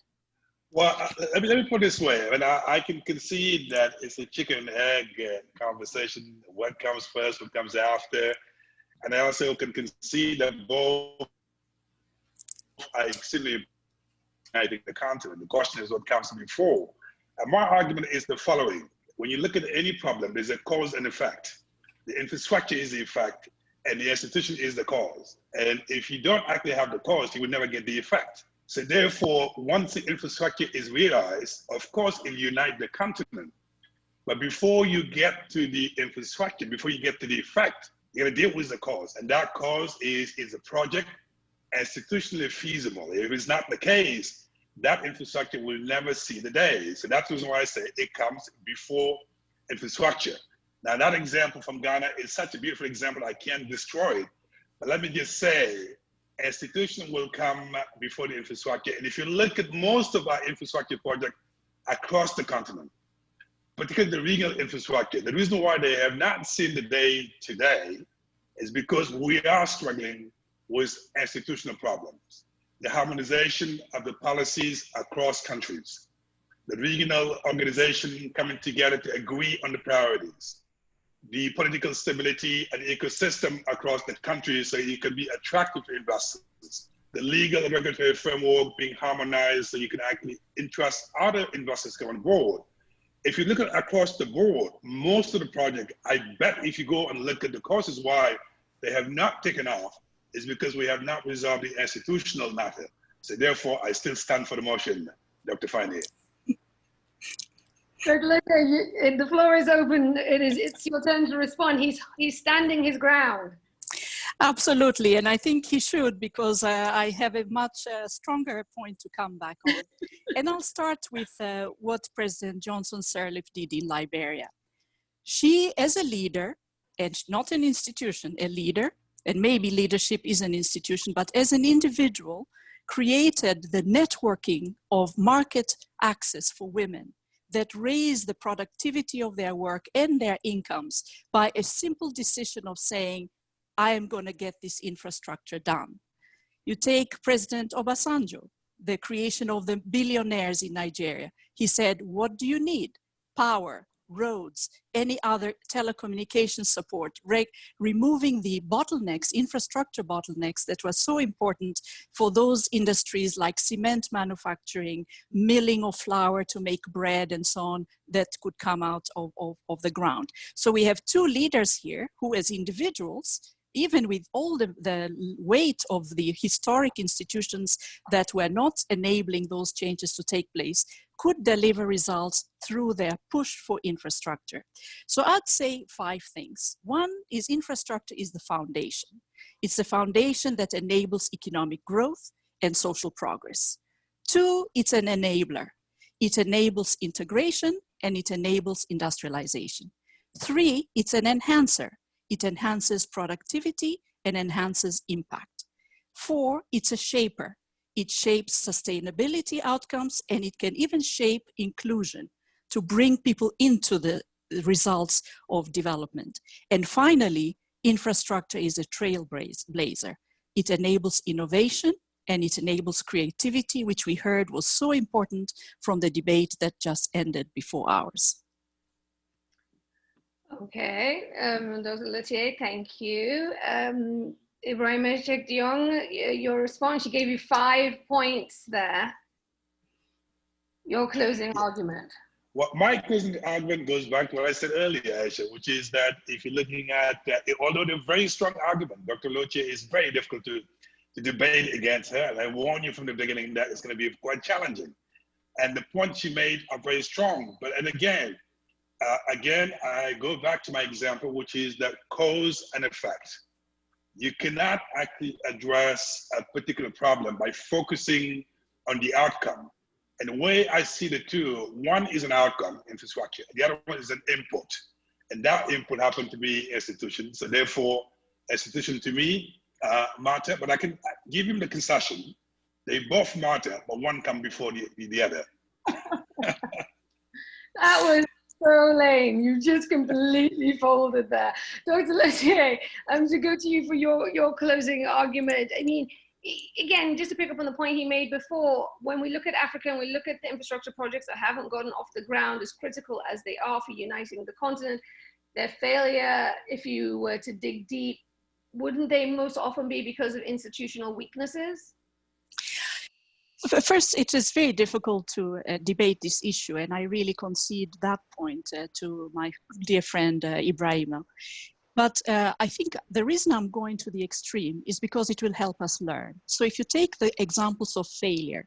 N: Well, let me put it this way. I can concede that it's a chicken and egg conversation. What comes first, what comes after. And I also can concede that both are extremely uniting the continent. The question is what comes before. And my argument is the following. When you look at any problem, there's a cause and effect. The infrastructure is the effect, and the institution is the cause. And if you don't actually have the cause, you will never get the effect. So therefore, once the infrastructure is realized, of course, it will unite the continent. But before you get to the infrastructure, before you get to the effect, you're going to deal with the cause. And that cause is a project institutionally feasible. If it's not the case, that infrastructure will never see the day. So that's the reason why I say it comes before infrastructure. Now, that example from Ghana is such a beautiful example, I can't destroy it. But let me just say, institution will come before the infrastructure. And if you look at most of our infrastructure projects across the continent, particularly the regional infrastructure, the reason why they have not seen the day today is because we are struggling with institutional problems. The harmonization of the policies across countries, the regional organization coming together to agree on the priorities, the political stability and ecosystem across the country so you can be attractive to investors, the legal and regulatory framework being harmonized so you can actually interest other investors to come on board. If you look at across the board, most of the project, I bet if you go and look at the causes why they have not taken off, is because we have not resolved the institutional matter. So therefore, I still stand for the motion, Dr. Fine.
D: Dr. Loche, the floor is open. It's your turn to respond. He's standing his ground.
O: Absolutely, and I think he should, because I have a much stronger point to come back on. And I'll start with what President Johnson Sirleaf did in Liberia. She, as a leader, and not an institution, a leader, and maybe leadership is an institution, but as an individual, created the networking of market access for women that raised the productivity of their work and their incomes by a simple decision of saying, I am going to get this infrastructure done. You take President Obasanjo, the creation of the billionaires in Nigeria. He said, what do you need? Power, roads, any other telecommunication support, removing the bottlenecks, infrastructure bottlenecks that were so important for those industries like cement manufacturing, milling of flour to make bread and so on that could come out of the ground. So we have two leaders here who as individuals, even with all the weight of the historic institutions that were not enabling those changes to take place, could deliver results through their push for infrastructure. So I'd say 5 things. One is infrastructure is the foundation. It's the foundation that enables economic growth and social progress. 2, it's an enabler. It enables integration and it enables industrialization. 3, it's an enhancer. It enhances productivity and enhances impact. 4, it's a shaper. It shapes sustainability outcomes and it can even shape inclusion to bring people into the results of development. And finally, infrastructure is a trailblazer. It enables innovation and it enables creativity, which we heard was so important from the debate that just ended before ours.
D: Okay, Dr. Letier, thank you. Ibrahim Diong, your response, she gave you 5 points there. Your closing argument.
N: Well, my closing argument goes back to what I said earlier, Aisha, which is that if you're looking at, although they're very strong argument, Dr. Loche is very difficult to debate against her. And I warn you from the beginning that it's going to be quite challenging. And the points she made are very strong. But, and again, I go back to my example, which is that cause and effect. You cannot actually address a particular problem by focusing on the outcome. And the way I see the two, one is an outcome, infrastructure. The other one is an input. And that input happened to be institution. So therefore, institution to me matter, but I can give him the concession. They both matter, but one come before the other.
D: That was so lame. You just completely folded there. Dr. Letier, to go to you for your closing argument. I mean, again, just to pick up on the point he made before, when we look at Africa and we look at the infrastructure projects that haven't gotten off the ground, as critical as they are for uniting the continent, their failure, if you were to dig deep, wouldn't they most often be because of institutional weaknesses?
O: First, it is very difficult to debate this issue, and I really concede that point to my dear friend Ibrahima. But I think the reason I'm going to the extreme is because it will help us learn. So if you take the examples of failure,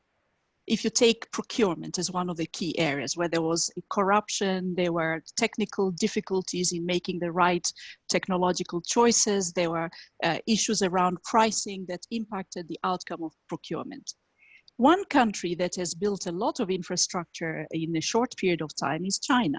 O: if you take procurement as one of the key areas where there was corruption, there were technical difficulties in making the right technological choices, there were issues around pricing that impacted the outcome of procurement. One country that has built a lot of infrastructure in a short period of time is China.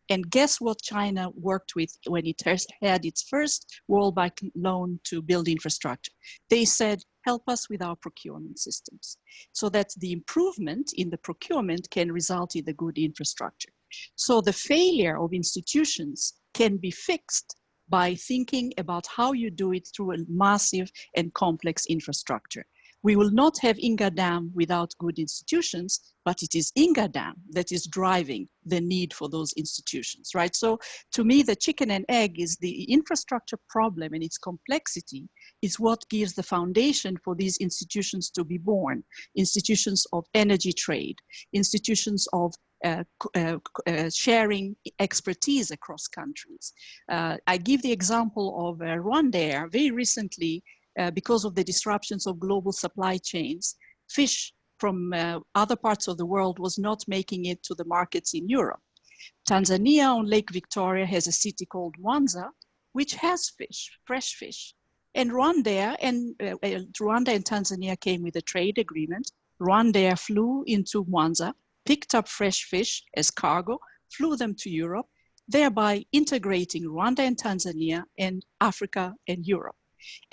O: And guess what China worked with when it had its first World Bank loan to build infrastructure? They said, help us with our procurement systems so that the improvement in the procurement can result in the good infrastructure. So the failure of institutions can be fixed by thinking about how you do it through a massive and complex infrastructure. We will not have Inga Dam without good institutions, but it is Inga Dam that is driving the need for those institutions, right? So to me, the chicken and egg is the infrastructure problem, and its complexity is what gives the foundation for these institutions to be born. Institutions of energy trade, institutions of sharing expertise across countries. I give the example of Rwanda. Very recently, because of the disruptions of global supply chains, fish from other parts of the world was not making it to the markets in Europe. Tanzania on Lake Victoria has a city called Mwanza, which has fish, fresh fish. And Rwanda and Tanzania came with a trade agreement. Rwanda flew into Mwanza, picked up fresh fish as cargo, flew them to Europe, thereby integrating Rwanda and Tanzania and Africa and Europe.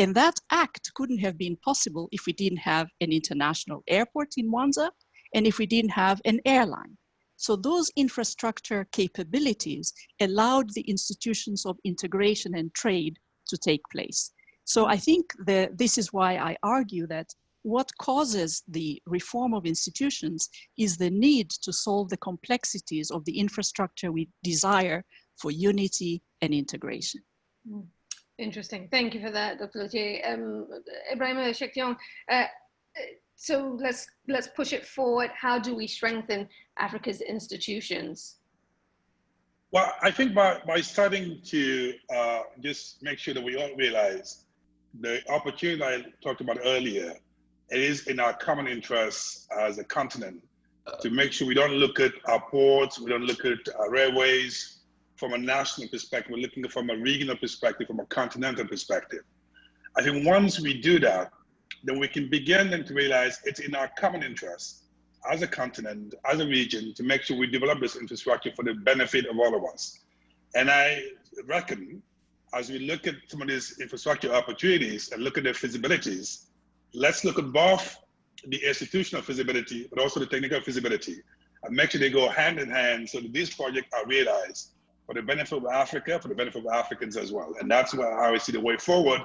O: And that act couldn't have been possible if we didn't have an international airport in Mwanza and if we didn't have an airline. So those infrastructure capabilities allowed the institutions of integration and trade to take place. So I think this is why I argue that what causes the reform of institutions is the need to solve the complexities of the infrastructure we desire for unity and integration.
D: Interesting. Thank you for that, Dr. Lothier. Ibrahima Shektiong, so let's push it forward. How do we strengthen Africa's institutions?
N: Well, I think by starting to just make sure that we all realize the opportunity I talked about earlier, it is in our common interest as a continent to make sure we don't look at our ports, we don't look at our railways from a national perspective, we're looking from a regional perspective, from a continental perspective. I think once we do that, then we can begin then to realize it's in our common interest as a continent, as a region, to make sure we develop this infrastructure for the benefit of all of us. And I reckon, as we look at some of these infrastructure opportunities and look at their feasibilities, let's look at both the institutional feasibility, but also the technical feasibility, and make sure they go hand in hand so that these projects are realized for the benefit of Africa, for the benefit of Africans as well. And that's how I see the way forward.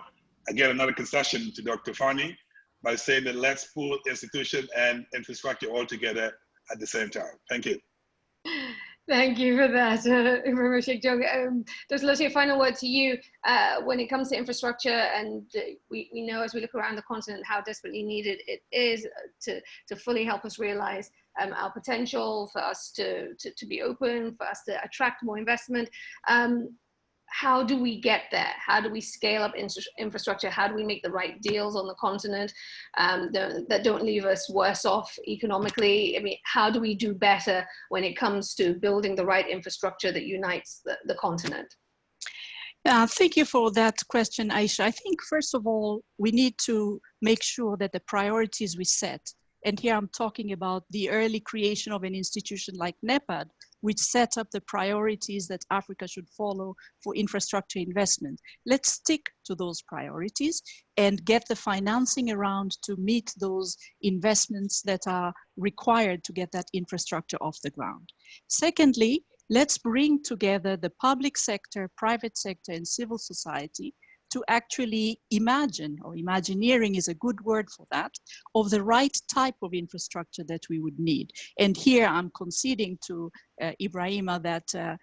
N: Again, another concession to Dr. Fani by saying that let's pull institution and infrastructure all together at the same time. Thank you.
D: Thank you for that, Ibrahima Shektiong. Dr. Lothier, final word to you. When it comes to infrastructure, and we know as we look around the continent how desperately needed it is to fully help us realize our potential, for us to be open, for us to attract more investment. How do we get there? How do we scale up infrastructure? How do we make the right deals on the continent that don't leave us worse off economically? I mean, how do we do better when it comes to building the right infrastructure that unites the continent?
O: Thank you for that question, Aisha. I think, first of all, we need to make sure that the priorities we set, and here I'm talking about the early creation of an institution like NEPAD, which set up the priorities that Africa should follow for infrastructure investment. Let's stick to those priorities and get the financing around to meet those investments that are required to get that infrastructure off the ground. Secondly, let's bring together the public sector, private sector, and civil society to actually imagine, or imagineering is a good word for that, of the right type of infrastructure that we would need. And here I'm conceding to Ibrahima that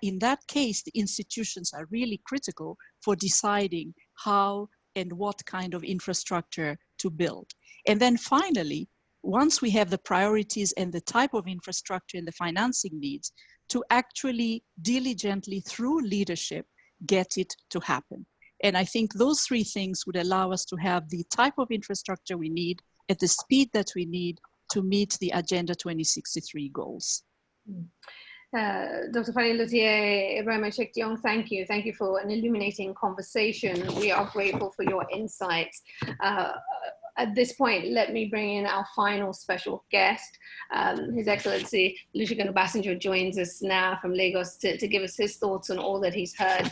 O: in that case, the institutions are really critical for deciding how and what kind of infrastructure to build. And then finally, once we have the priorities and the type of infrastructure and the financing needs, to actually diligently through leadership, get it to happen. And I think those three things would allow us to have the type of infrastructure we need at the speed that we need to meet the Agenda 2063 goals.
D: Dr. Fanny Luthier, Ibrahima Chektiong, thank you. Thank you for an illuminating conversation. We are grateful for your insights. At this point, let me bring in our final special guest. His Excellency Olusegun Obasanjo joins us now from Lagos to give us his thoughts on all that he's heard,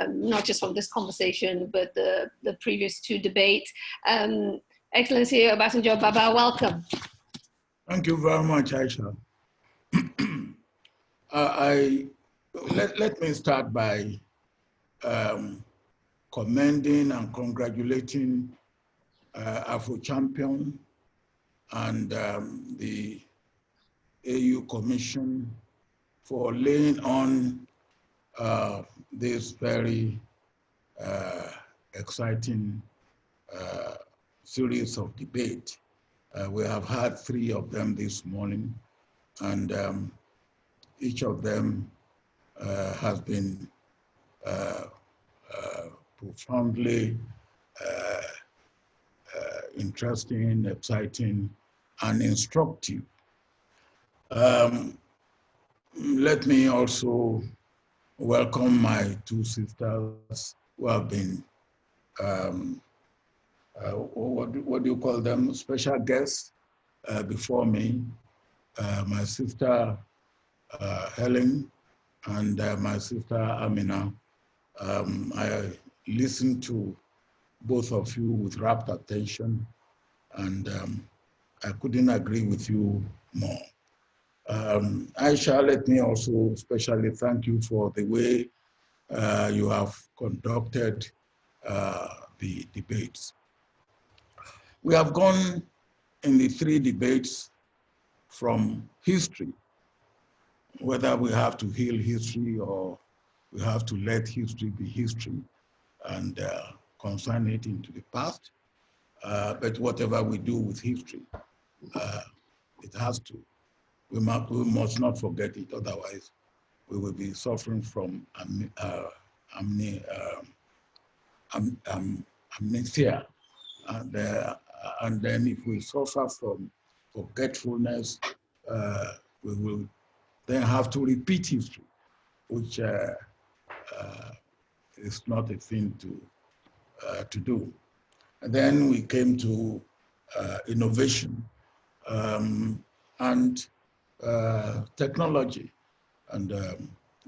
D: not just from this conversation, but the previous two debates. Excellency Obasanjo Baba, welcome.
P: Thank you very much, Aisha. Let me start by commending and congratulating Afrochampions and the AU Commission for laying on this very exciting series of debate. We have had 3 of them this morning, and each of them has been profoundly interesting, exciting, and instructive. Let me also welcome my 2 sisters who have been, what do you call them, special guests before me. My sister Helen and my sister Amina. I listened to both of you with rapt attention, and I couldn't agree with you more. Aisha, let me also especially thank you for the way you have conducted the debates. We have gone in the 3 debates from history, whether we have to heal history or we have to let history be history and consign it into the past. But whatever we do with history, it has to. We must not forget it, otherwise we will be suffering from amnesia. And then if we suffer from forgetfulness, we will then have to repeat history, which is not a thing to do. And then we came to innovation and technology, and the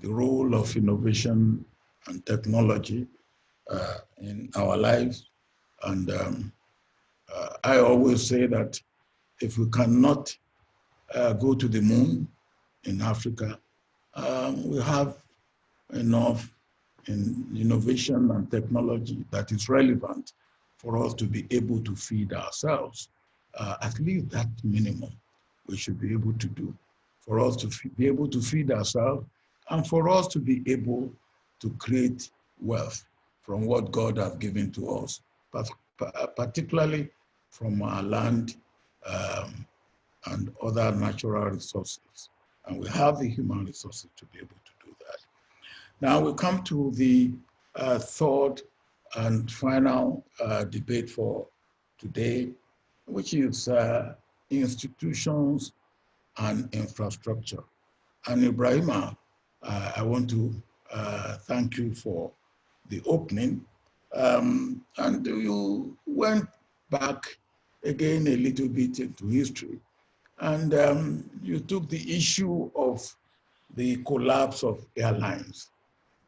P: role of innovation and technology in our lives. And I always say that if we cannot go to the moon in Africa, we have enough in innovation and technology that is relevant for us to be able to feed ourselves. At least that minimum we should be able to do, for us to be able to feed ourselves and for us to be able to create wealth from what God has given to us, particularly from our land and other natural resources. And we have the human resources to be able to do that. Now we come to the 3rd and final debate for today, which is institutions and infrastructure. And Ibrahima, I want to thank you for the opening. And you went back again a little bit into history. And you took the issue of the collapse of airlines.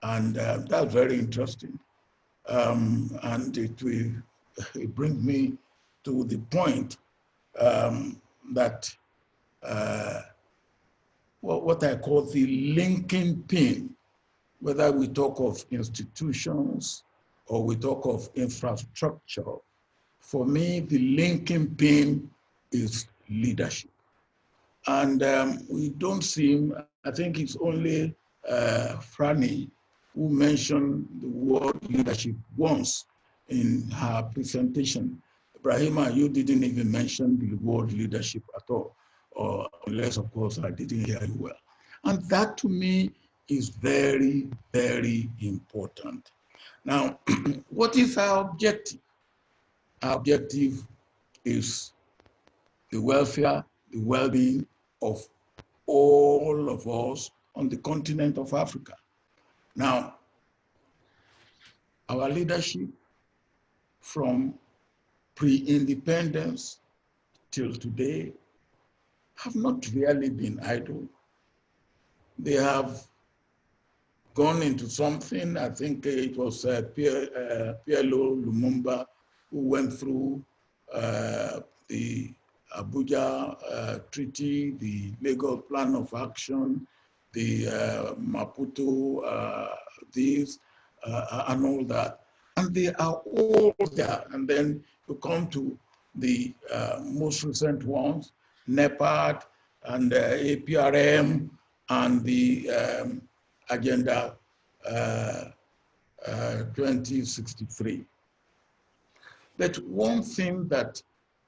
P: And that's very interesting. And it brings me to the point that what I call the linking pin, whether we talk of institutions or we talk of infrastructure, for me, the linking pin is leadership. And we don't seem, I think it's only Franny who mentioned the word leadership once in her presentation. Brahima, you didn't even mention the word leadership at all, or unless, of course, I didn't hear you well. And that to me is very, very important. Now, what is our objective? Our objective is the welfare, the well-being of all of us on the continent of Africa. Now, our leadership from pre-independence till today have not really been idle. They have gone into something. I think it was Pierre Lumumba who went through the Abuja Treaty, the Lagos Plan of Action, the Maputo this, and all that. And they are all there. And then you come to the most recent ones, NEPAD and APRM and the Agenda 2063. But one thing that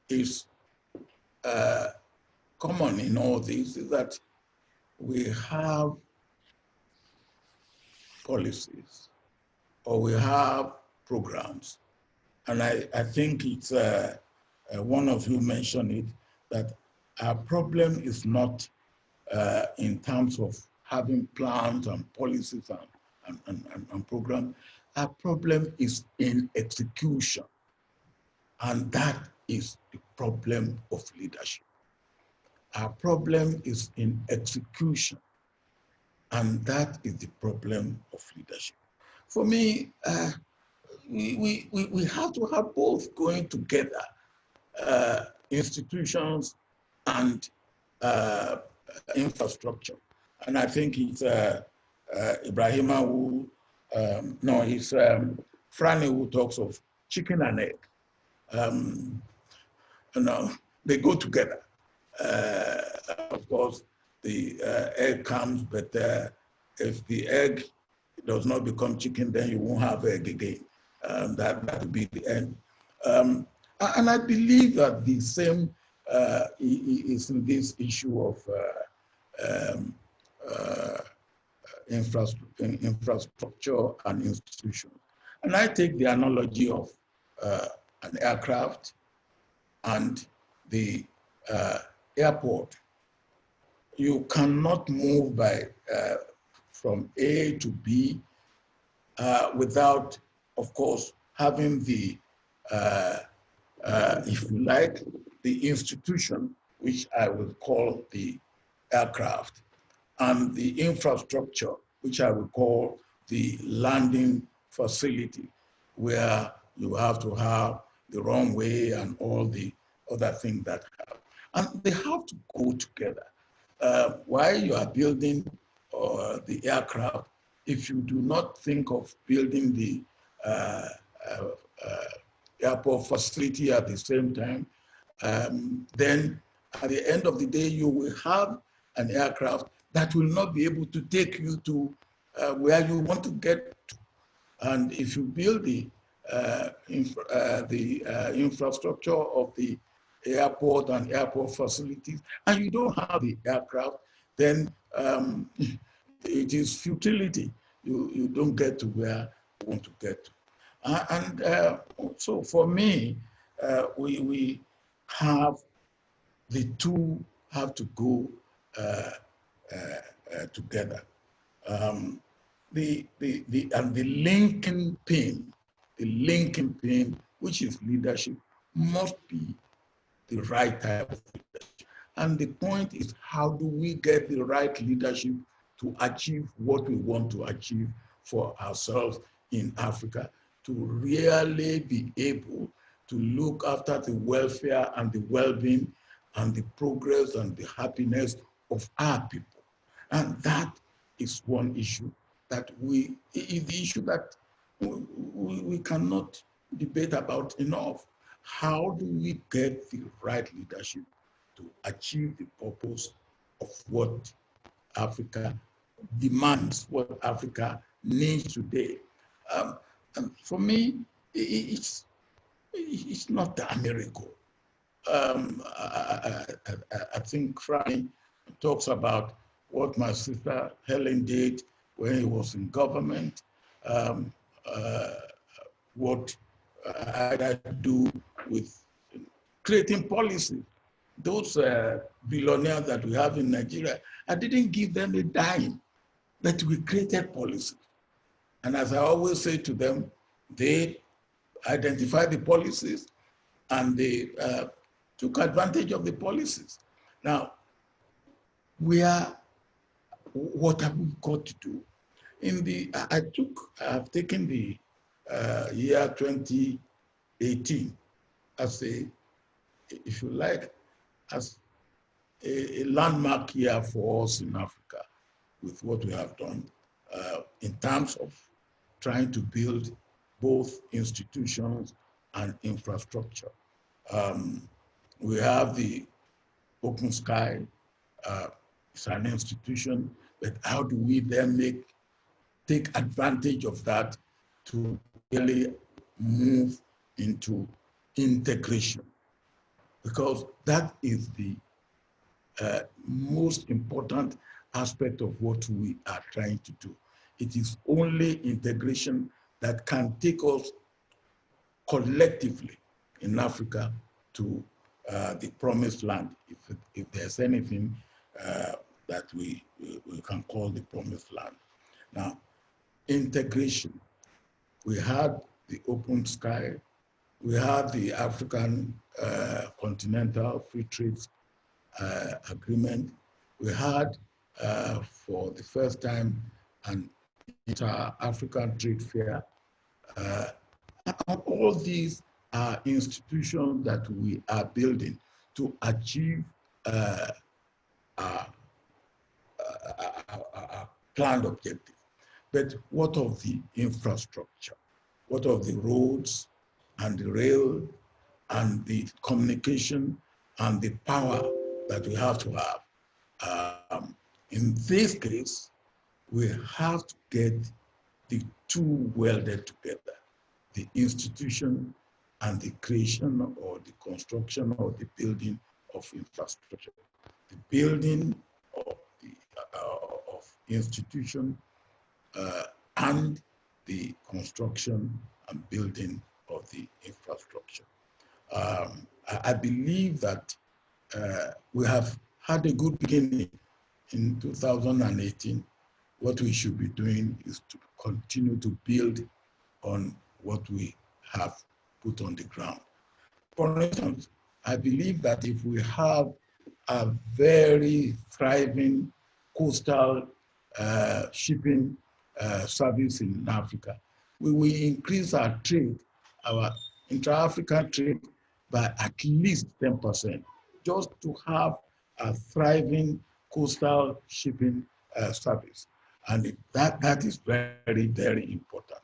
P: is common in all this is that we have policies or we have programs. And I think it's, one of you mentioned it, that our problem is not in terms of having plans and policies and programs. Our problem is in execution. And that is the problem of leadership. Our problem is in execution. And that is the problem of leadership. For me, we have to have both going together, institutions and infrastructure. And I think it's Ibrahima who, no, it's Franny who talks of chicken and egg. You know, they go together. Of course, the egg comes, but if the egg does not become chicken, then you won't have egg again. That will be the end. And I believe that the same is in this issue of infrastructure and institutions. And I take the analogy of an aircraft and the airport. You cannot move by from A to B without, of course, having the, if you like, the institution, which I would call the aircraft, and the infrastructure, which I would call the landing facility, where you have to have the runway and all the other things that have. And they have to go together. While you are building the aircraft, if you do not think of building the airport facility at the same time, then at the end of the day, you will have an aircraft that will not be able to take you to where you want to get to. And if you build the infrastructure of the airport and airport facilities, and you don't have the aircraft, then it is futility. You don't get to where you want to get to. And so for me, we have, the two have to go together. The linking pin, which is leadership, must be the right type of leadership. And the point is, how do we get the right leadership to achieve what we want to achieve for ourselves in Africa, to really be able to look after the welfare and the well-being and the progress and the happiness of our people. And that is one issue that is the issue that we cannot debate about enough. How do we get the right leadership to achieve the purpose of what Africa demands, what Africa needs today? And for me, it's not a miracle. I think Franny talks about what my sister Helen did when he was in government, what I had to do with creating policy. Those billionaires that we have in Nigeria, I didn't give them a dime, but we created policy. And as I always say to them, they identified the policies and they took advantage of the policies. Now, what have we got to do? I've taken the year 2018 as if you like, as a landmark year for us in Africa with what we have done in terms of trying to build both institutions and infrastructure. We have the Open Sky, it's an institution, but how do we then take advantage of that to really move into integration? Because that is the most important aspect of what we are trying to do. It is only integration that can take us collectively in Africa to the promised land, if there's anything that we can call the promised land. Now, integration. We had the Open Sky, we had the African Continental Free Trade Agreement. We had, for the first time, an inter-African trade fair. All these are institutions that we are building to achieve our planned objective. But what of the infrastructure? What of the roads and the rail and the communication and the power that we have to have? In this case, we have to get the two welded together, the institution and the creation or the construction or the building of infrastructure. The building of institution and the construction and building of the infrastructure. I believe that we have had a good beginning in 2018. What we should be doing is to continue to build on what we have put on the ground. For instance, I believe that if we have a very thriving coastal shipping service in Africa, we will increase our trade, our intra-African trade, by at least 10%, just to have a thriving coastal shipping service. And that is very, very important.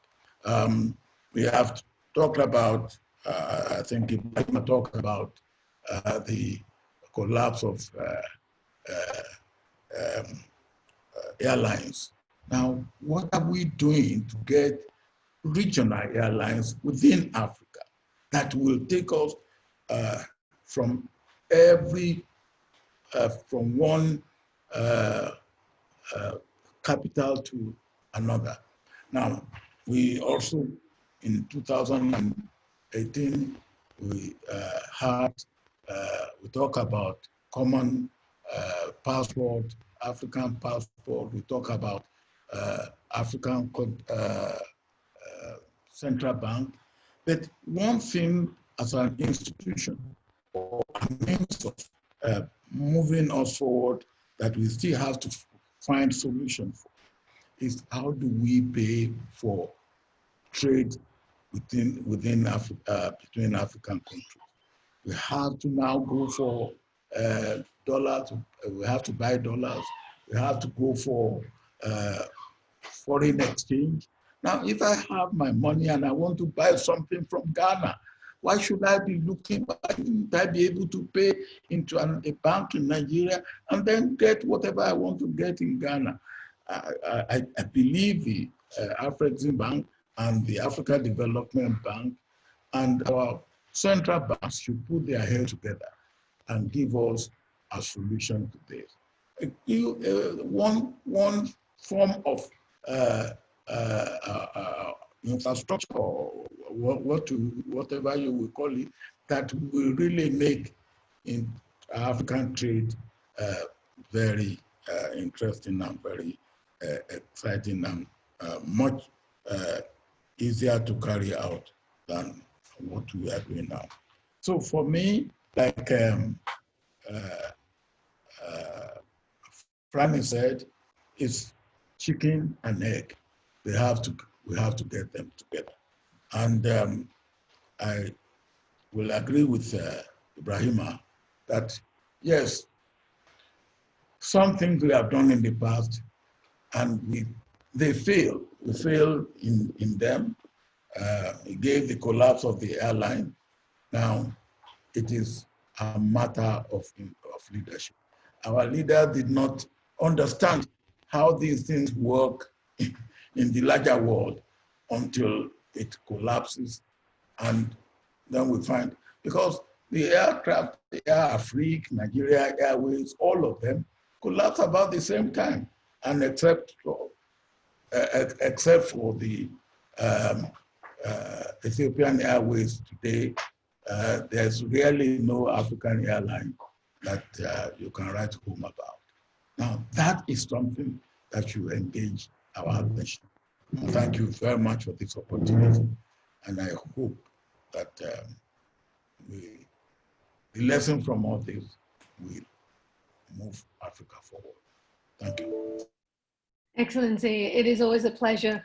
P: We have talked about, I think Ibrahim talked about the collapse of airlines. Now, what are we doing to get regional airlines within Africa that will take us from one capital to another? Now, we also, in 2018, we talk about common passport, African passport. We talk about African central bank. But one thing as an institution or a means of moving us forward that we still have to find solutions for is how do we pay for trade between African countries. We have to now go for dollars. We have to buy dollars. We have to go for foreign exchange. Now, if I have my money and I want to buy something from Ghana, why should I be looking? Why shouldn't I be able to pay into a bank in Nigeria and then get whatever I want to get in Ghana? I believe the Afreximbank and the Africa Development Bank and our central banks should put their heads together and give us a solution to this. One form of infrastructure, or whatever you will call it, that will really make in African trade very interesting and very exciting and much easier to carry out than what we are doing now. So for me, like Franny said, it's chicken and egg. We have to get them together. And I will agree with Ibrahima that yes, some things we have done in the past and they fail. We fail in them. It gave the collapse of the airline. Now it is a matter of leadership. Our leader did not understand how these things work in the larger world until it collapses. And then we find, because the aircraft, Air Afrique, Nigeria Airways, all of them collapse about the same time. And except for the Ethiopian Airways today, there's really no African airline that you can write home about. Now, that is something that should engage our attention. Thank you very much for this opportunity. And I hope that the lesson from all this will move Africa forward. Thank you.
D: Excellency, it is always a pleasure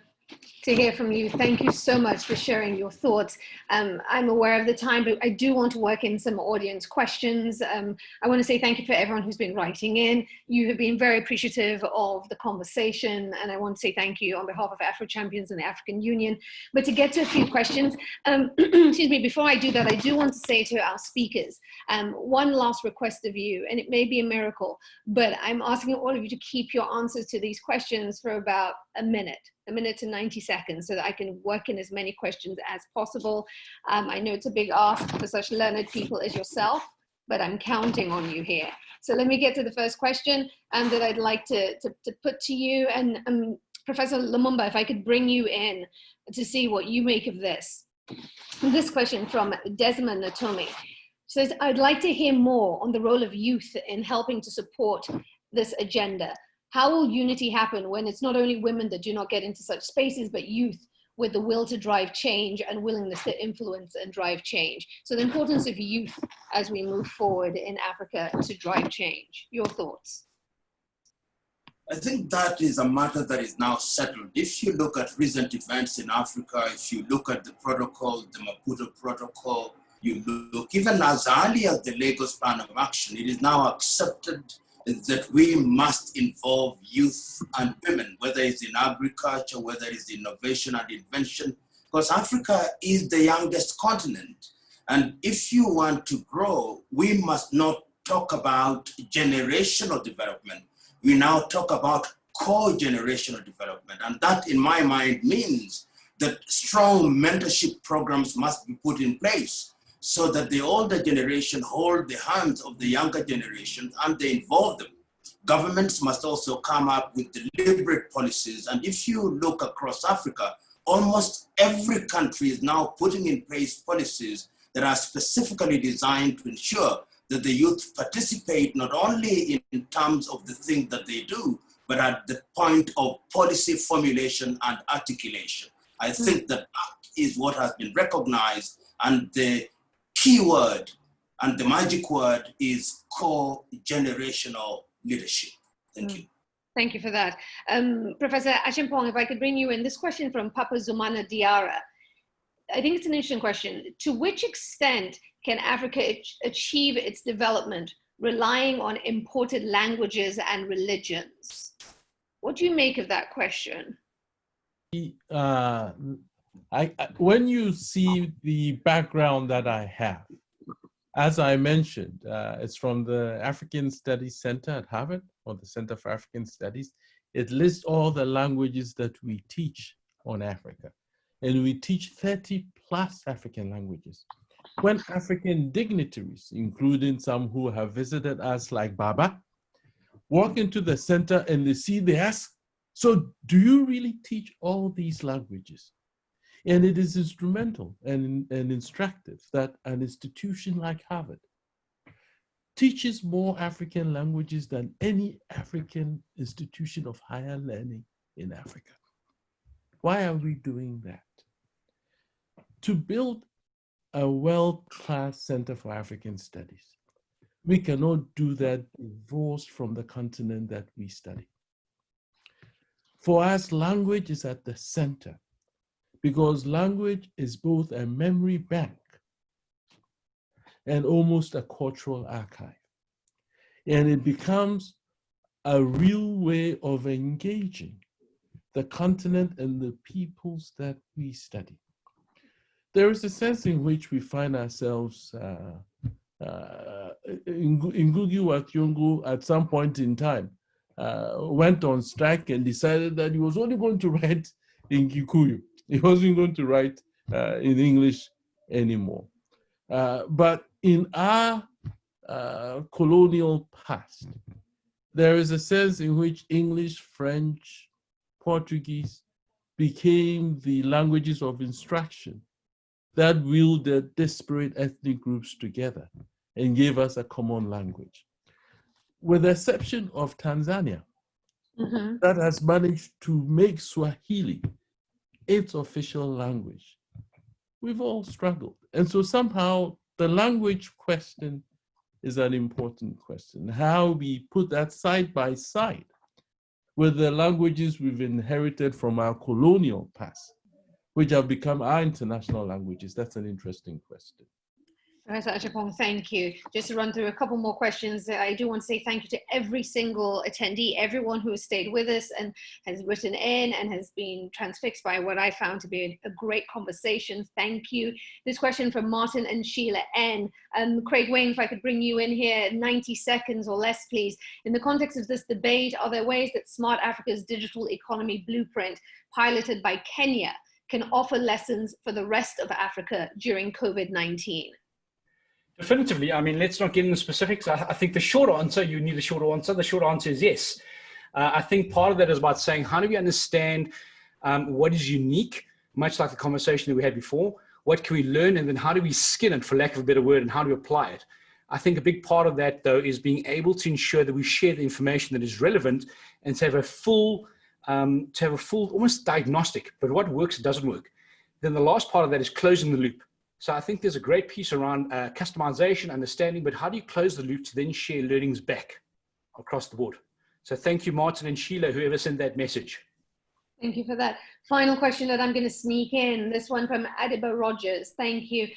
D: to hear from you. Thank you so much for sharing your thoughts. I'm aware of the time, but I do want to work in some audience questions. I want to say thank you for everyone who's been writing in. You have been very appreciative of the conversation, and I want to say thank you on behalf of Afrochampions and the African Union. But to get to a few questions, excuse me, before I do that, I do want to say to our speakers, one last request of you, and it may be a miracle, but I'm asking all of you to keep your answers to these questions for about a minute to 90 seconds, so that I can work in as many questions as possible. I know it's a big ask for such learned people as yourself, but I'm counting on you here. So let me get to the first question that I'd like to put to you. And Professor Lumumba, if I could bring you in to see what you make of this. This question from Desmond Natomi says, I'd like to hear more on the role of youth in helping to support this agenda. How will unity happen when it's not only women that do not get into such spaces, but youth with the will to drive change and willingness to influence and drive change? So the importance of youth as we move forward in Africa to drive change. Your thoughts?
F: I think that is a matter that is now settled. If you look at recent events in Africa, if you look at the protocol, the Maputo Protocol, you look even as early as the Lagos Plan of Action, it is now accepted that we must involve youth and women, whether it's in agriculture, whether it's innovation and invention, because Africa is the youngest continent. And if you want to grow, we must not talk about generational development. We now talk about co-generational development. And that, in my mind, means that strong mentorship programs must be put in place, so that the older generation hold the hands of the younger generation and they involve them. Governments must also come up with deliberate policies. And if you look across Africa, almost every country is now putting in place policies that are specifically designed to ensure that the youth participate not only in terms of the thing that they do, but at the point of policy formulation and articulation. I think that is what has been recognized, and the key word and the magic word is co-generational leadership. Thank you.
D: Thank you for that. Professor Achimpong, if I could bring you in, this question from Papa Zumana Diarra. I think it's an interesting question. To which extent can Africa achieve its development relying on imported languages and religions? What do you make of that question?
E: when you see the background that I have, as I mentioned, it's from the African Studies Center at Harvard, or the Center for African Studies. It lists all the languages that we teach on Africa. And we teach 30+ African languages. When African dignitaries, including some who have visited us like Baba, walk into the center and they ask, so do you really teach all these languages? And it is instrumental and instructive that an institution like Harvard teaches more African languages than any African institution of higher learning in Africa. Why are we doing that? To build a world-class Center for African Studies, we cannot do that divorced from the continent that we study. For us, language is at the center, because language is both a memory bank and almost a cultural archive. And it becomes a real way of engaging the continent and the peoples that we study. There is a sense in which we find ourselves Ngugi wa Thiong'o at some point in time went on strike and decided that he was only going to write in Kikuyu. He wasn't going to write in English anymore. But in our colonial past, there is a sense in which English, French, Portuguese became the languages of instruction that wielded disparate ethnic groups together and gave us a common language. With the exception of Tanzania, that has managed to make Swahili its official language. We've all struggled. And so somehow the language question is an important question. How we put that side by side with the languages we've inherited from our colonial past, which have become our international languages. That's an interesting question.
D: Professor Acheampong, thank you. Just to run through a couple more questions, I do want to say thank you to every single attendee, everyone who has stayed with us and has written in and has been transfixed by what I found to be a great conversation. Thank you. This question from Martin and Sheila N. Craig Wayne, if I could bring you in here, 90 seconds or less, please. In the context of this debate, are there ways that Smart Africa's digital economy blueprint, piloted by Kenya, can offer lessons for the rest of Africa during COVID-19?
J: Definitively. I mean, let's not get into specifics. I think the short answer, you need a short answer. The short answer is yes. I think part of that is about saying, how do we understand what is unique, much like the conversation that we had before? What can we learn? And then how do we skin it, for lack of a better word, and how do we apply it? I think a big part of that, though, is being able to ensure that we share the information that is relevant and to have a full almost diagnostic, but what works, doesn't work. Then the last part of that is closing the loop. So I think there's a great piece around customization, understanding, but how do you close the loop to then share learnings back across the board? So thank you, Martin and Sheila, whoever sent that message.
D: Thank you for that. Final question that I'm going to sneak in, this one from Adiba Rogers. Thank you.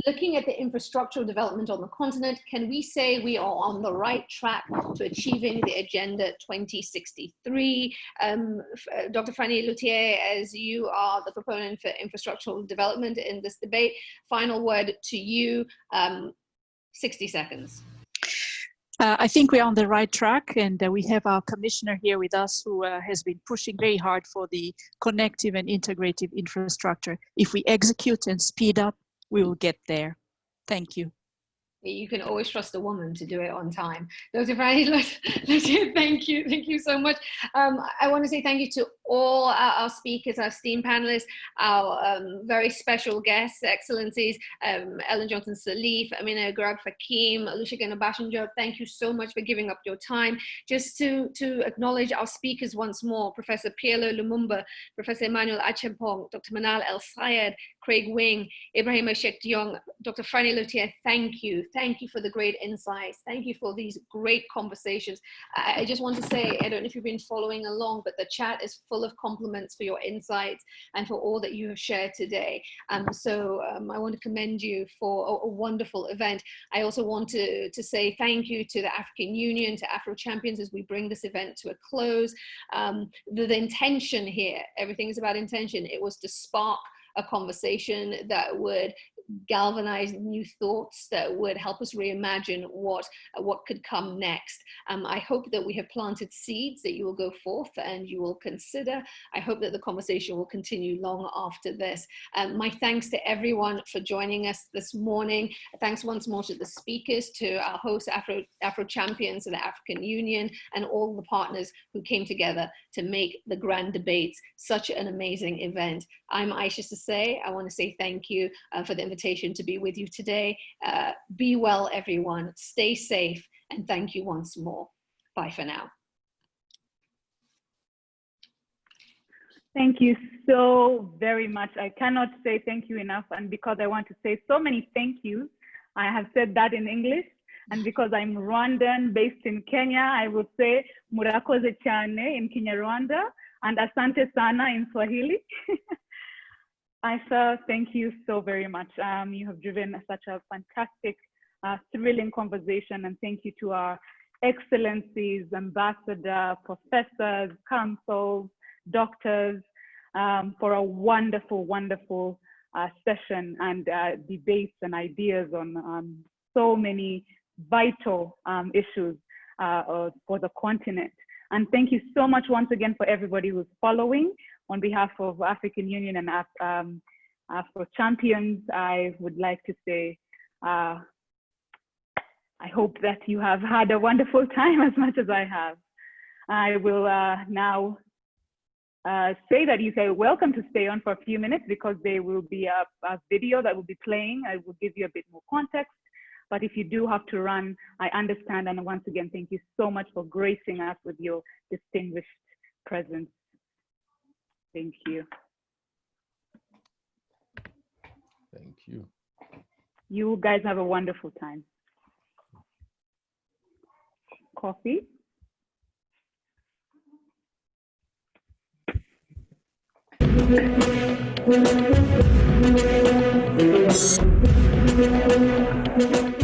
D: Looking at the infrastructural development on the continent, can we say we are on the right track to achieving the Agenda 2063? Dr. Fanny Luthier, as you are the proponent for infrastructural development in this debate, final word to you, 60 seconds.
Q: I think we're on the right track, and we have our commissioner here with us who has been pushing very hard for the connective and integrative infrastructure. If we execute and speed up, we will get there. Thank you.
D: You can always trust a woman to do it on time. Dr. Franny, thank you. Thank you so much. I want to say thank you to all our speakers, our esteemed panelists, our very special guests, excellencies, Ellen Johnson-Sirleaf, Amina Garab-Fakim, Olusegun Obasanjo. Thank you so much for giving up your time. Just to acknowledge our speakers once more, Professor Pielo Lumumba, Professor Emmanuel Acheampong, Dr. Manal El-Sayed, Craig Wing, Ibrahim Sheikh-Diong, Dr. Franny Luthier, thank you. Thank you for the great insights. Thank you for these great conversations. I just want to say, I don't know if you've been following along, but the chat is full full of compliments for your insights and for all that you have shared today. I want to commend you for a wonderful event. I also want to say thank you to the African Union, to Afrochampions, as we bring this event to a close. The intention here, everything is about intention. It was to spark a conversation that would galvanize new thoughts, that would help us reimagine what could come next. I hope that we have planted seeds that you will go forth and you will consider. I hope that the conversation will continue long after this. My thanks to everyone for joining us this morning. Thanks once more to the speakers, to our hosts, Afrochampions and the African Union, and all the partners who came together to make the Grand Debates such an amazing event. I'm Aisha Sase. I want to say thank you for the invitation to be with you today. Be well, everyone. Stay safe, and thank you once more. Bye for now.
C: Thank you so very much. I cannot say thank you enough, and because I want to say so many thank yous, I have said that in English, and because I'm Rwandan based in Kenya, I will say murakoze cyane in Kinyarwanda and asante sana in Swahili. Aisha, thank you so very much. You have driven such a fantastic, thrilling conversation, and thank you to our excellencies, ambassador, professors, councils, doctors, for a wonderful, wonderful session and debates and ideas on so many vital issues for the continent. And thank you so much once again for everybody who's following. On behalf of African Union and Afrochampions, I would like to say, I hope that you have had a wonderful time as much as I have. I will now say that you are welcome to stay on for a few minutes, because there will be a video that will be playing. I will give you a bit more context. But if you do have to run, I understand. And once again, thank you so much for gracing us with your distinguished presence. Thank you.
E: Thank you.
C: You guys have a wonderful time. Coffee?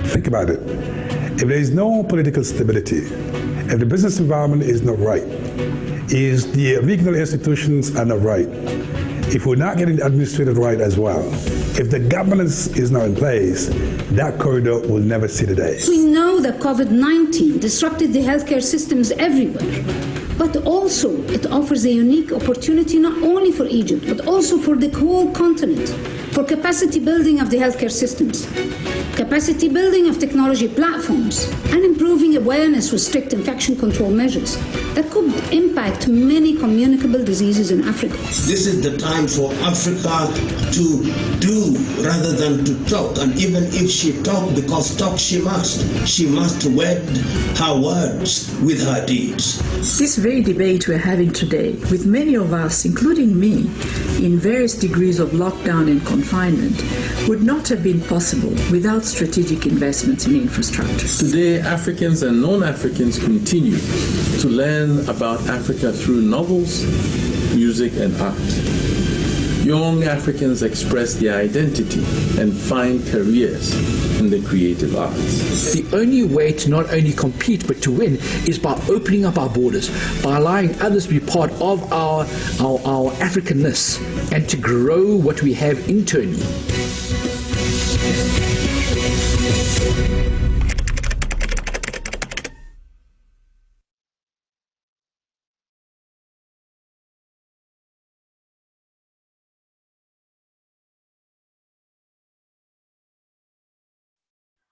L: Think about it. If there is no political stability, if the business environment is not right, if the regional institutions are not right, if we're not getting the administrative right as well, if the governance is not in place, that corridor will never see the day.
H: We know that COVID-19 disrupted the healthcare systems everywhere, but also it offers a unique opportunity not only for Egypt, but also for the whole continent, for capacity building of the healthcare systems, capacity building of technology platforms, and improving awareness with strict infection control measures that could impact many communicable diseases in Africa.
F: This is the time for Africa to do rather than to talk. And even if she talk, because talk she must wed her words with her deeds.
M: This very debate we're having today, with many of us, including me, in various degrees of lockdown and confinement, would not have been possible without strategic investments in infrastructure.
E: Today, Africans and non-Africans continue to learn about Africa through novels, music, and art. Young Africans express their identity and find careers in the creative arts.
I: The only way to not only compete but to win is by opening up our borders, by allowing others to be part of our Africanness and to grow what we have internally.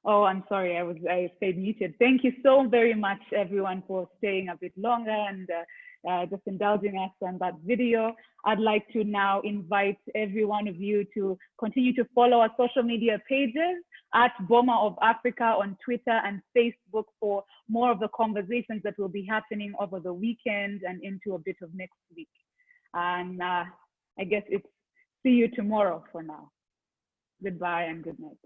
C: Oh, I'm sorry, I stayed muted. Thank you so very much, everyone, for staying a bit longer and just indulging us on that video. I'd like to now invite every one of you to continue to follow our social media pages at Boma of Africa on Twitter and Facebook for more of the conversations that will be happening over the weekend and into a bit of next week. And I guess it's see you tomorrow for now. Goodbye and good night.